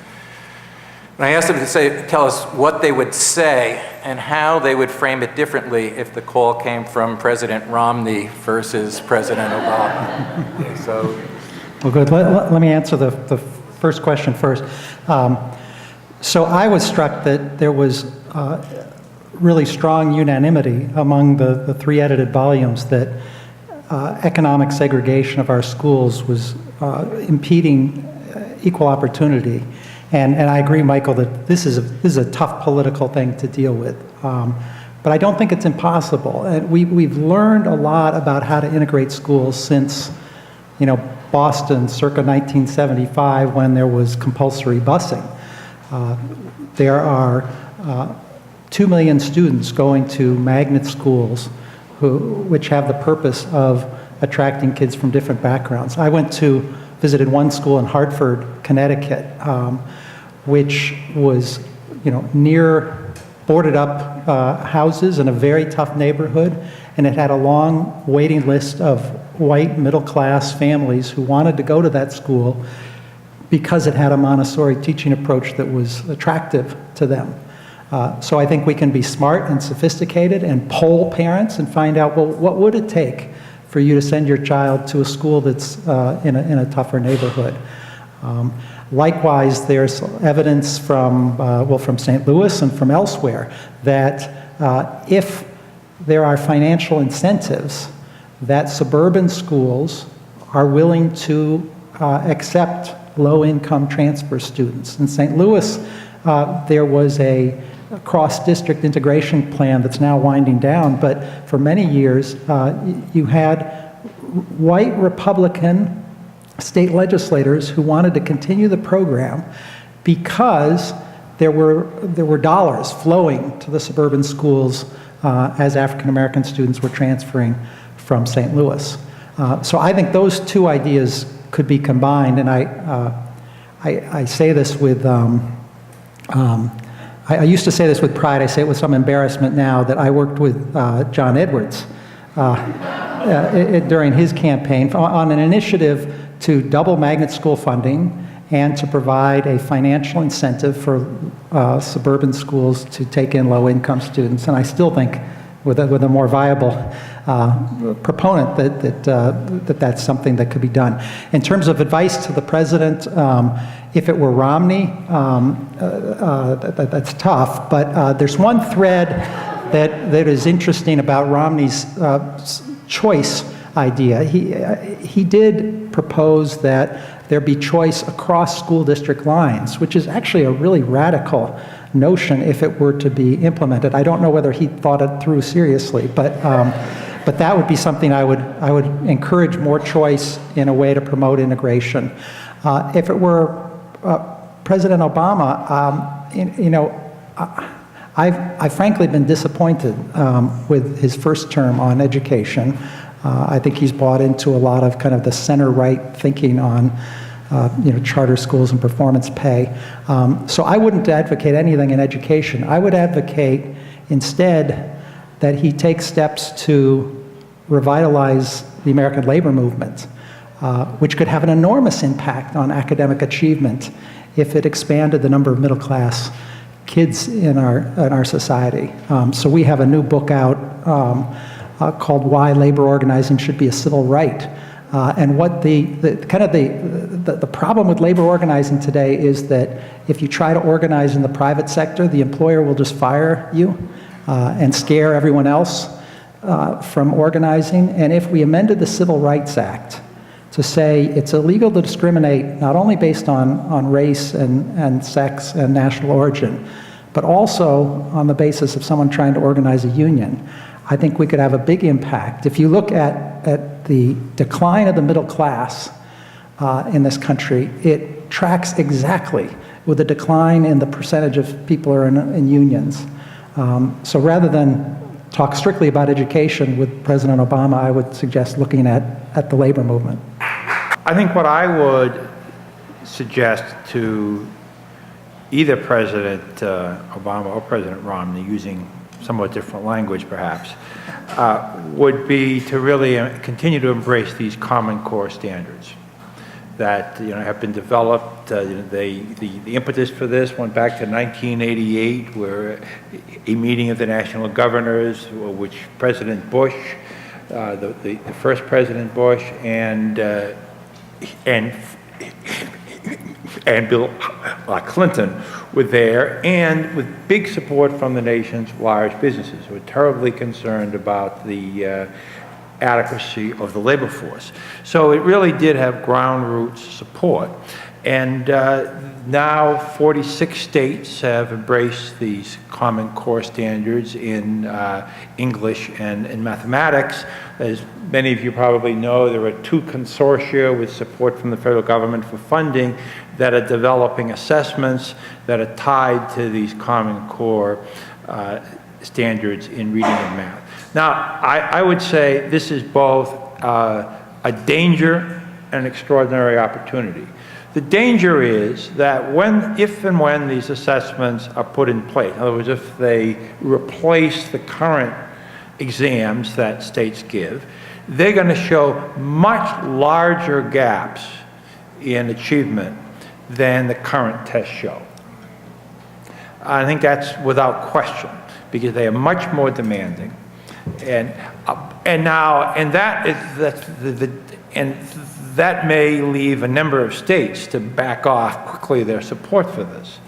And I asked them to tell us what they would say and how they would frame it differently if the call came from President Romney versus President Obama. So, well, good. Let me answer the first question first. So I was struck that there was really strong unanimity among the 3 edited volumes that economic segregation of our schools was impeding equal opportunity. And I agree, Michael, that this is a tough political thing to deal with. But I don't think it's impossible. And we've learned a lot about how to integrate schools since, Boston circa 1975 when there was compulsory busing. There are 2 million students going to magnet schools which have the purpose of attracting kids from different backgrounds. I visited one school in Hartford, Connecticut, which was, near boarded up houses in a very tough neighborhood, and it had a long waiting list of white middle-class families who wanted to go to that school because it had a Montessori teaching approach that was attractive to them. So I think we can be smart and sophisticated and poll parents and find out, well, what would it take for you to send your child to a school that's in a tougher neighborhood? Likewise, there's evidence from St. Louis and from elsewhere that if there are financial incentives, that suburban schools are willing to accept low-income transfer students. In St. Louis, there was a cross-district integration plan that's now winding down, but for many years, you had white Republican state legislators who wanted to continue the program because there were dollars flowing to the suburban schools as African American students were transferring from St. Louis. So I think those two ideas could be combined, and I say this with I used to say this with pride. I say it with some embarrassment now that I worked with John Edwards during his campaign on an initiative to double magnet school funding and to provide a financial incentive for suburban schools to take in low-income students. And I still think, with a more viable proponent, that that's something that could be done. In terms of advice to the president, if it were Romney, that's tough. But there's one thread that is interesting about Romney's choice idea. He did propose that there be choice across school district lines, which is actually a really radical notion if it were to be implemented. I don't know whether he thought it through seriously, but that would be something I would encourage more choice in a way to promote integration. If it were President Obama, I've frankly been disappointed with his first term on education. I think he's bought into a lot of kind of the center-right thinking on charter schools and performance pay. So I wouldn't advocate anything in education. I would advocate instead that he take steps to revitalize the American labor movement, which could have an enormous impact on academic achievement if it expanded the number of middle-class kids in our society. So we have a new book out called Why Labor Organizing Should Be a Civil Right. And what the problem with labor organizing today is that if you try to organize in the private sector, the employer will just fire you and scare everyone else from organizing. And if we amended the Civil Rights Act to say it's illegal to discriminate not only based on race and sex and national origin, but also on the basis of someone trying to organize a union, I think we could have a big impact. If you look at the decline of the middle class in this country, it tracks exactly with the decline in the percentage of people who are in unions. So rather than talk strictly about education with President Obama, I would suggest looking at the labor movement. I think what I would suggest to either President Obama or President Romney, using somewhat different language perhaps, would be to really continue to embrace these Common Core standards that have been developed. The impetus for this went back to 1988, where a meeting of the national governors, which President Bush, the first President Bush, and Bill Clinton were there, and with big support from the nation's large businesses who were terribly concerned about the adequacy of the labor force. So it really did have ground roots support. And now 46 states have embraced these Common Core standards in English and in mathematics. As many of you probably know, there are 2 consortia with support from the federal government for funding that are developing assessments that are tied to these Common Core standards in reading and math. Now, I would say this is both a danger and an extraordinary opportunity. The danger is that if and when these assessments are put in place, in other words, if they replace the current exams that states give, they're going to show much larger gaps in achievement than the current tests show. I think that's without question, because they are much more demanding. And that may leave a number of states to back off quickly their support for this.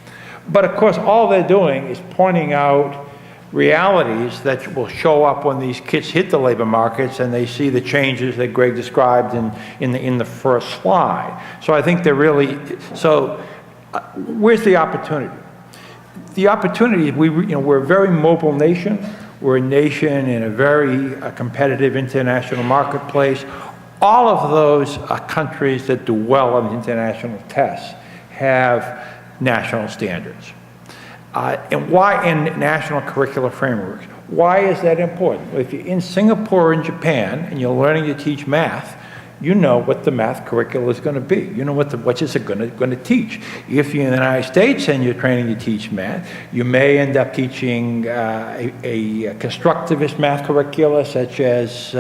But of course, all they're doing is pointing out realities that will show up when these kids hit the labor markets and they see the changes that Greg described in the first slide. So I think they're really, where's the opportunity? The opportunity, we're a very mobile nation. We're a nation in a very competitive international marketplace. All of those countries that do well on international tests have national standards. And why in national curricular frameworks? Why is that important? Well, if you're in Singapore and Japan and you're learning to teach math, you know what the math curriculum is going to be. You know what it's going to teach. If you're in the United States and you're training to teach math, you may end up teaching a constructivist math curricula such as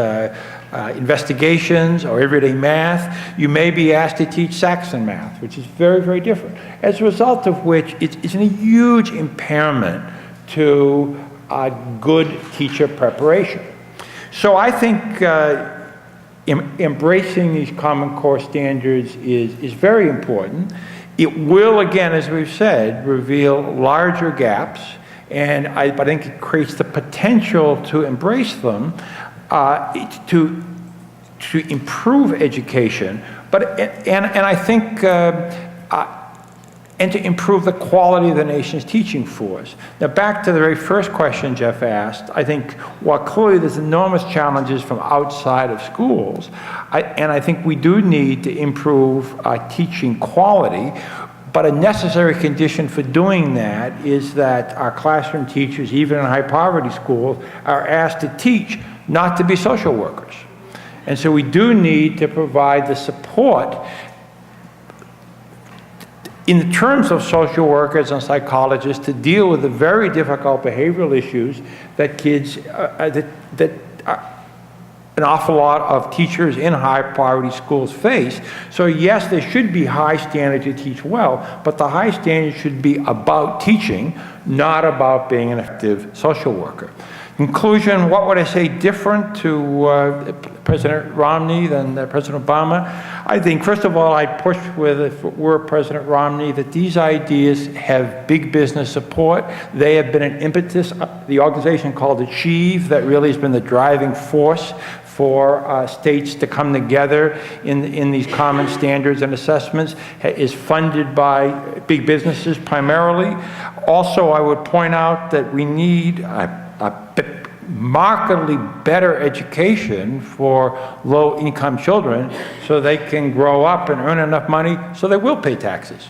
investigations or everyday math. You may be asked to teach Saxon math, which is very, very different. As a result of which, it's a huge impairment to good teacher preparation. So I think embracing these Common Core standards is very important. It will, again, as we've said, reveal larger gaps, and I think it creates the potential to embrace them, to improve education, and I think and to improve the quality of the nation's teaching force. Now, back to the very first question Jeff asked, I think while clearly there's enormous challenges from outside of schools, and I think we do need to improve teaching quality, but a necessary condition for doing that is that our classroom teachers, even in high poverty schools, are asked to teach, not to be social workers. And so we do need to provide the support in terms of social workers and psychologists to deal with the very difficult behavioral issues that kids, an awful lot of teachers in high poverty schools face. So yes, there should be high standards to teach well, but the high standards should be about teaching, not about being an effective social worker. Conclusion, what would I say different to President Romney than President Obama? I think, first of all, I'd push with, if it were President Romney, that these ideas have big business support. They have been an impetus, the organization called Achieve, that really has been the driving force for states to come together in these common standards and assessments, is funded by big businesses primarily. Also, I would point out that we need a markedly better education for low-income children so they can grow up and earn enough money so they will pay taxes.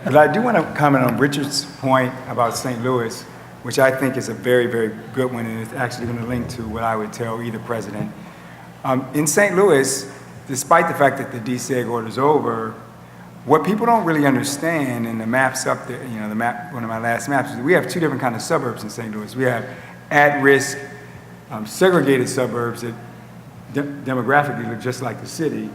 But I do want to comment on Richard's point about St. Louis, which I think is a very, very good one, and it's actually going to link to what I would tell either president. In St. Louis, despite the fact that the DSEG order is over, what people don't really understand, and the maps up there, the map, one of my last maps, is we have 2 different kinds of suburbs in St. Louis. We have at-risk, segregated suburbs that demographically look just like the city.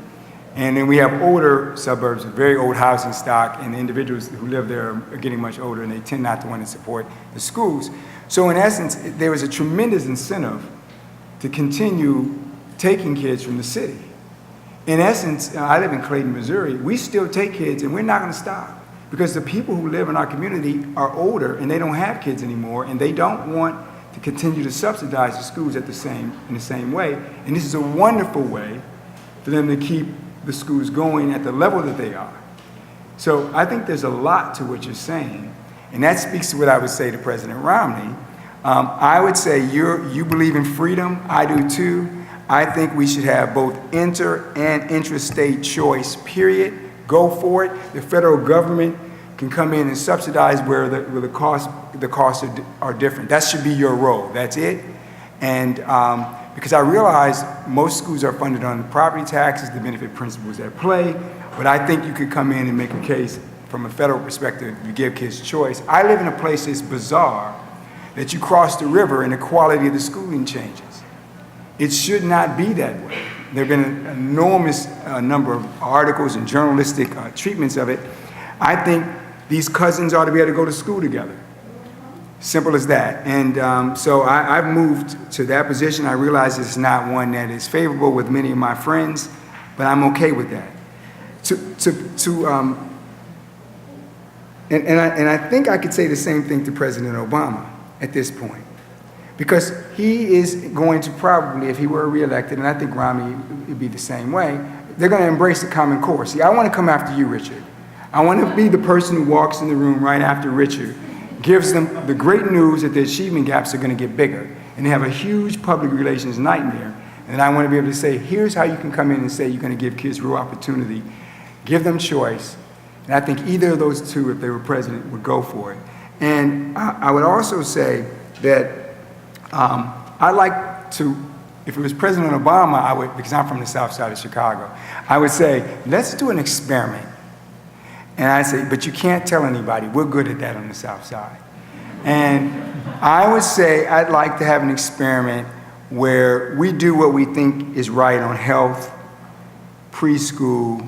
And then we have older suburbs with very old housing stock, and the individuals who live there are getting much older, and they tend not to want to support the schools. So in essence, there was a tremendous incentive to continue taking kids from the city. In essence, I live in Clayton, Missouri. We still take kids, and we're not going to stop, because the people who live in our community are older, and they don't have kids anymore, and they don't want to continue to subsidize the schools in the same way. And this is a wonderful way for them to keep the schools going at the level that they are. So I think there's a lot to what you're saying, and that speaks to what I would say to President Romney. I would say you believe in freedom, I do too. I think we should have both inter and intrastate choice, period. Go for it. The federal government can come in and subsidize where the costs are different. That should be your role, that's it. And because I realize most schools are funded on property taxes, the benefit principles at play, but I think you could come in and make a case from a federal perspective, you give kids choice. I live in a place that's bizarre, that you cross the river and the quality of the schooling changes. It should not be that way. There have been an enormous number of articles and journalistic treatments of it. I think these cousins ought to be able to go to school together. Simple as that. And so I've moved to that position. I realize it's not one that is favorable with many of my friends, but I'm okay with that. And I think I could say the same thing to President Obama at this point, because he is going to probably, if he were reelected, and I think Romney would be the same way, they're going to embrace the Common Core. See, I want to come after you, Richard. I want to be the person who walks in the room right after Richard, gives them the great news that the achievement gaps are going to get bigger, and they have a huge public relations nightmare. And I want to be able to say, here's how you can come in and say you're going to give kids real opportunity, give them choice. And I think either of those two, if they were president, would go for it. And I would also say that I'd like to, if it was President Obama, I would, because I'm from the south side of Chicago, I would say, let's do an experiment. And I say, but you can't tell anybody. We're good at that on the south side. And I would say I'd like to have an experiment where we do what we think is right on health, preschool,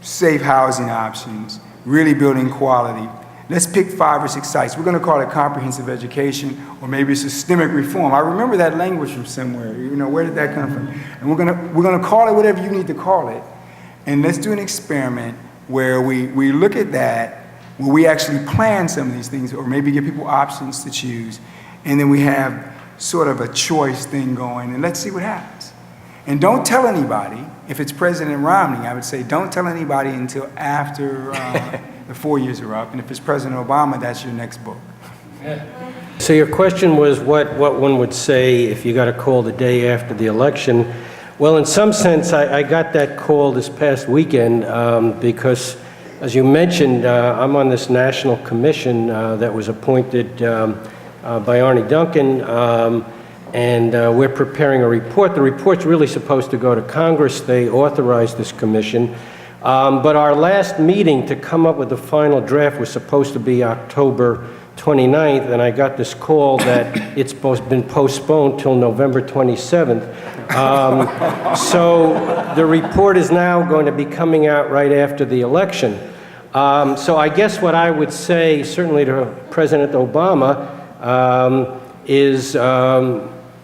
safe housing options, really building quality. Let's pick 5 or 6 sites. We're going to call it comprehensive education, or maybe systemic reform. I remember that language from somewhere. You know, where did that come from? And we're going to call it whatever you need to call it. And let's do an experiment where we look at that, where we actually plan some of these things, or maybe give people options to choose, and then we have sort of a choice thing going, and let's see what happens. And don't tell anybody. If it's President Romney, I would say don't tell anybody until after the 4 years are up, and if it's President Obama, that's your next book. So your question was what one would say if you got a call the day after the election. Well, in some sense, I got that call this past weekend because, as you mentioned, I'm on this national commission that was appointed by Arne Duncan, and we're preparing a report. The report's really supposed to go to Congress. They authorized this commission. But our last meeting to come up with the final draft was supposed to be October 29th, and I got this call that it's been postponed till November 27th. So the report is now going to be coming out right after the election. So I guess what I would say, certainly to President Obama, is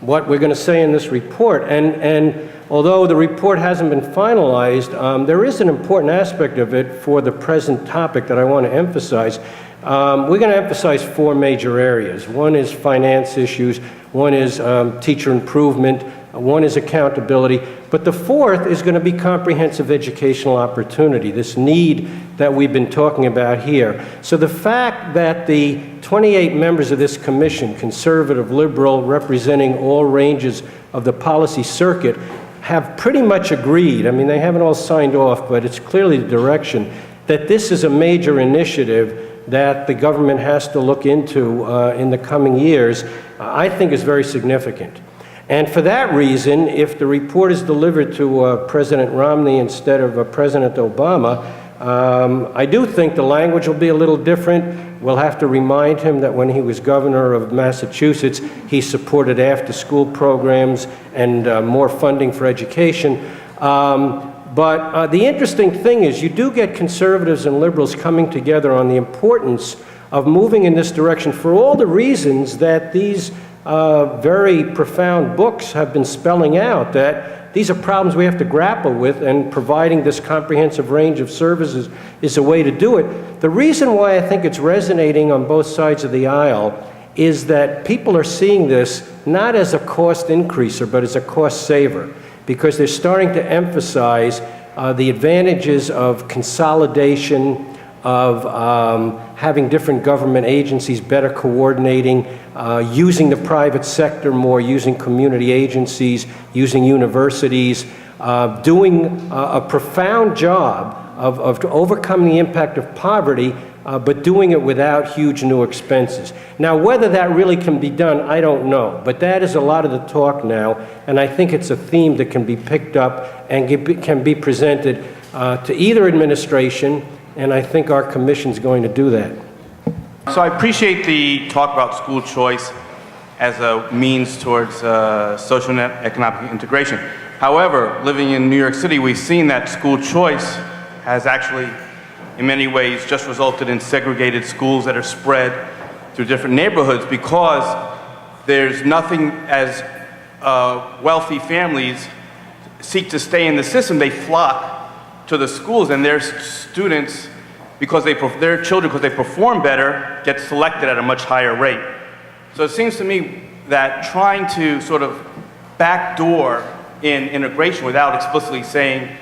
what we're going to say in this report. And although the report hasn't been finalized, there is an important aspect of it for the present topic that I want to emphasize. We're going to emphasize 4 major areas. One is finance issues, one is teacher improvement, one is accountability, but the 4th is going to be comprehensive educational opportunity, this need that we've been talking about here. So the fact that the 28 members of this commission, conservative, liberal, representing all ranges of the policy circuit, have pretty much agreed, I mean, they haven't all signed off, but it's clearly the direction, that this is a major initiative that the government has to look into in the coming years, I think is very significant. And for that reason, if the report is delivered to President Romney instead of President Obama, I do think the language will be a little different. We'll have to remind him that when he was governor of Massachusetts, he supported after-school programs and more funding for education. But the interesting thing is you do get conservatives and liberals coming together on the importance of moving in this direction for all the reasons that these very profound books have been spelling out, that these are problems we have to grapple with, and providing this comprehensive range of services is a way to do it. The reason why I think it's resonating on both sides of the aisle is that people are seeing this not as a cost increaser, but as a cost saver, because they're starting to emphasize the advantages of consolidation, of having different government agencies better coordinating, using the private sector more, using community agencies, using universities, doing a profound job of overcoming the impact of poverty, but doing it without huge new expenses. Now, whether that really can be done, I don't know, but that is a lot of the talk now, and I think it's a theme that can be picked up and can be presented to either administration, and I think our commission's going to do that. So I appreciate the talk about school choice as a means towards social and economic integration. However, living in New York City, we've seen that school choice has actually, in many ways, just resulted in segregated schools that are spread through different neighborhoods because there's nothing as wealthy families seek to stay in the system, they flock to the schools, and their students, because their children, because they perform better, get selected at a much higher rate. So it seems to me that trying to sort of backdoor in integration without explicitly saying,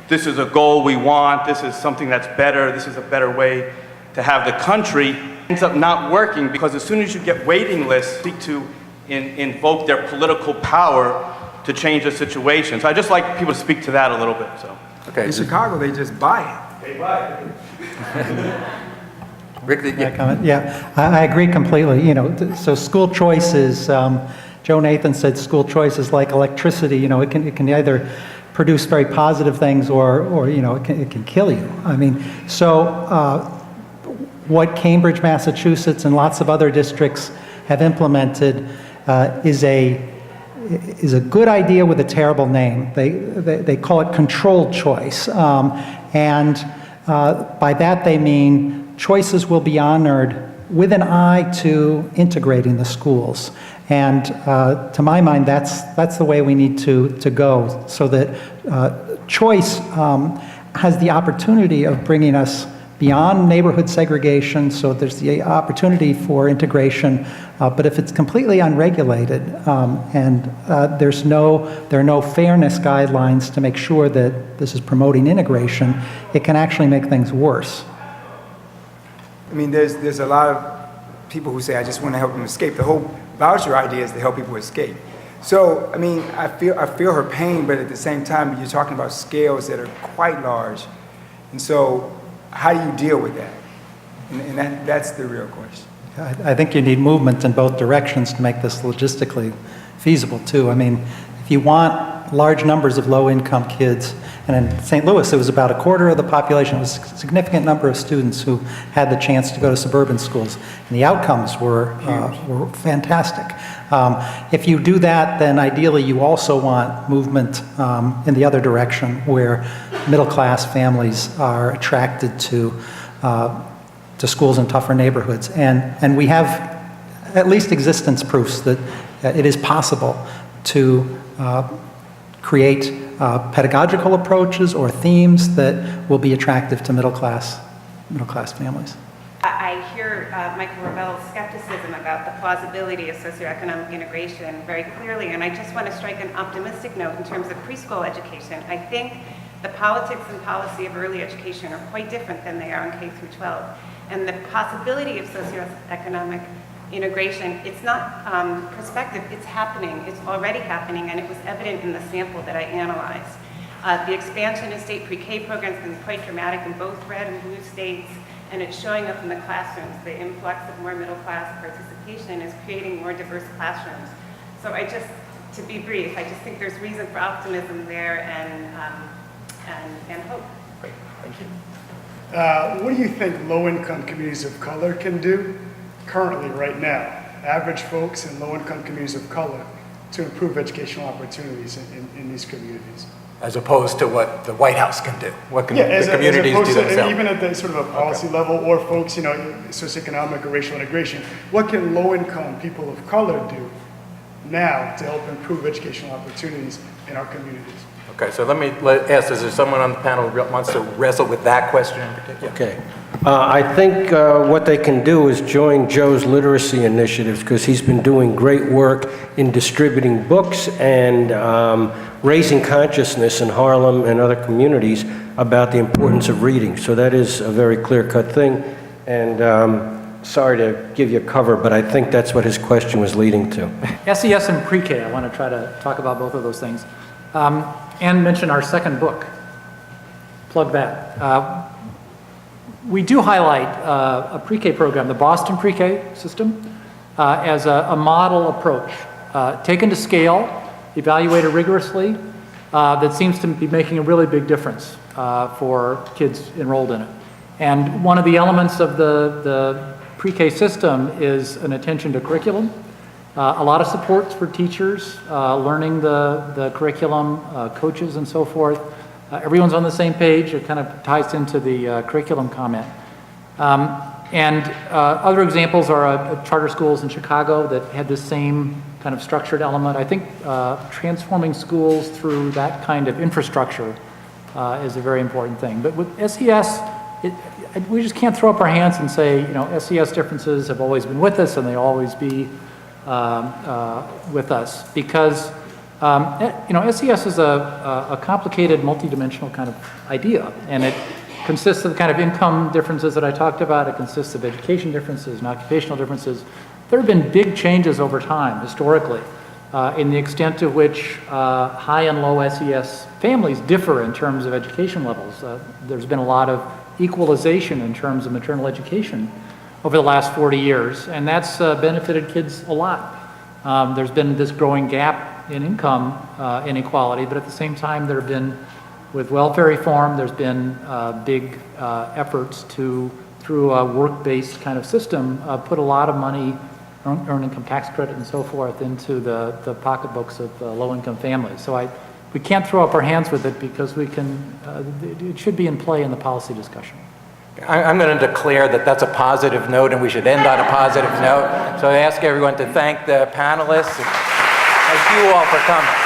this is a goal we want, this is something that's better, this is a better way to have the country, ends up not working because as soon as you get waiting lists, seek to invoke their political power to change the situation. So I just like people to speak to that a little bit. So. Okay. In Chicago, they just buy it. They buy it. Rick, Can I comment? Yeah, I agree completely. You know, so school choice is, Joe Nathan said school choice is like electricity. You know, it can either produce very positive things or you know, it can kill you. I mean, so what Cambridge, Massachusetts, and lots of other districts have implemented is a good idea with a terrible name. They call it controlled choice. And by that they mean choices will be honored with an eye to integrating the schools. And to my mind, that's the way we need to go, so that choice has the opportunity of bringing us beyond neighborhood segregation, so there's the opportunity for integration. But if it's completely unregulated and there are no fairness guidelines to make sure that this is promoting integration, it can actually make things worse. I mean, there's a lot of people who say, I just want to help them escape. The whole voucher idea is to help people escape. So, I mean, I feel her pain, but at the same time, you're talking about scales that are quite large. And so, how do you deal with that? And that's the real question. I think you need movement in both directions to make this logistically feasible, too. I mean, if you want large numbers of low-income kids, and in St. Louis, it was about a quarter of the population. It was a significant number of students who had the chance to go to suburban schools, and the outcomes were fantastic. If you do that, then ideally you also want movement in the other direction, where middle-class families are attracted to schools in tougher neighborhoods. And we have at least existence proofs that it is possible to create pedagogical approaches or themes that will be attractive to middle-class families. I hear Michael Rebel's skepticism about the plausibility of socioeconomic integration very clearly, and I just want to strike an optimistic note in terms of preschool education. I think the politics and policy of early education are quite different than they are in K through 12. And the possibility of socioeconomic integration, it's not prospective, it's happening. It's already happening, and it was evident in the sample that I analyzed. The expansion of state pre-K programs has been quite dramatic in both red and blue states, and it's showing up in the classrooms. The influx of more middle-class participation is creating more diverse classrooms. So to be brief, I just think there's reason for optimism there and hope. Great, thank you. What do you think low-income communities of color can do currently, right now, average folks in low-income communities of color, to improve educational opportunities in these communities? As opposed to what the White House can do? What can the as communities opposed do to, themselves? even at the sort of a policy level, or folks, you know, socioeconomic or racial integration, what can low-income people of color do now to help improve educational opportunities in our communities? Okay, so let me ask, is there someone on the panel who wants to wrestle with that question in particular? Okay. I think what they can do is join Joe's literacy initiatives, because he's been doing great work in distributing books and raising consciousness in Harlem and other communities about the importance of reading. So that is a very clear-cut thing. And sorry to give you a cover, but I think that's what his question was leading to. SES and pre-K, I want to try to talk about both of those things. And mention our second book. Plug that. We do highlight a pre-K program, the Boston pre-K system, as a model approach, taken to scale, evaluated rigorously, that seems to be making a really big difference for kids enrolled in it. And one of the elements of the pre-K system is an attention to curriculum, a lot of supports for teachers, learning the curriculum, coaches and so forth. Everyone's on the same page. It kind of ties into the curriculum comment. And other examples are charter schools in Chicago that had the same kind of structured element. I think transforming schools through that kind of infrastructure is a very important thing. But with SES, we just can't throw up our hands and say, you know, SES differences have always been with us and they'll always be with us, because you know, SES is a complicated, multidimensional kind of idea, and it consists of the kind of income differences that I talked about. It consists of education differences and occupational differences. There have been big changes over time, historically, in the extent to which high and low SES families differ in terms of education levels. There's been a lot of equalization in terms of maternal education over the last 40 years, and that's benefited kids a lot. There's been this growing gap in income inequality, but at the same time there have been, with welfare reform, there's been big efforts to, through a work-based kind of system, put a lot of money, earned income tax credit and so forth, into the pocketbooks of low-income families. So we can't throw up our hands with it, because we can, it should be in play in the policy discussion. I'm going to declare that that's a positive note, and we should end on a positive note. So I ask everyone to thank the panelists. Thank you all for coming.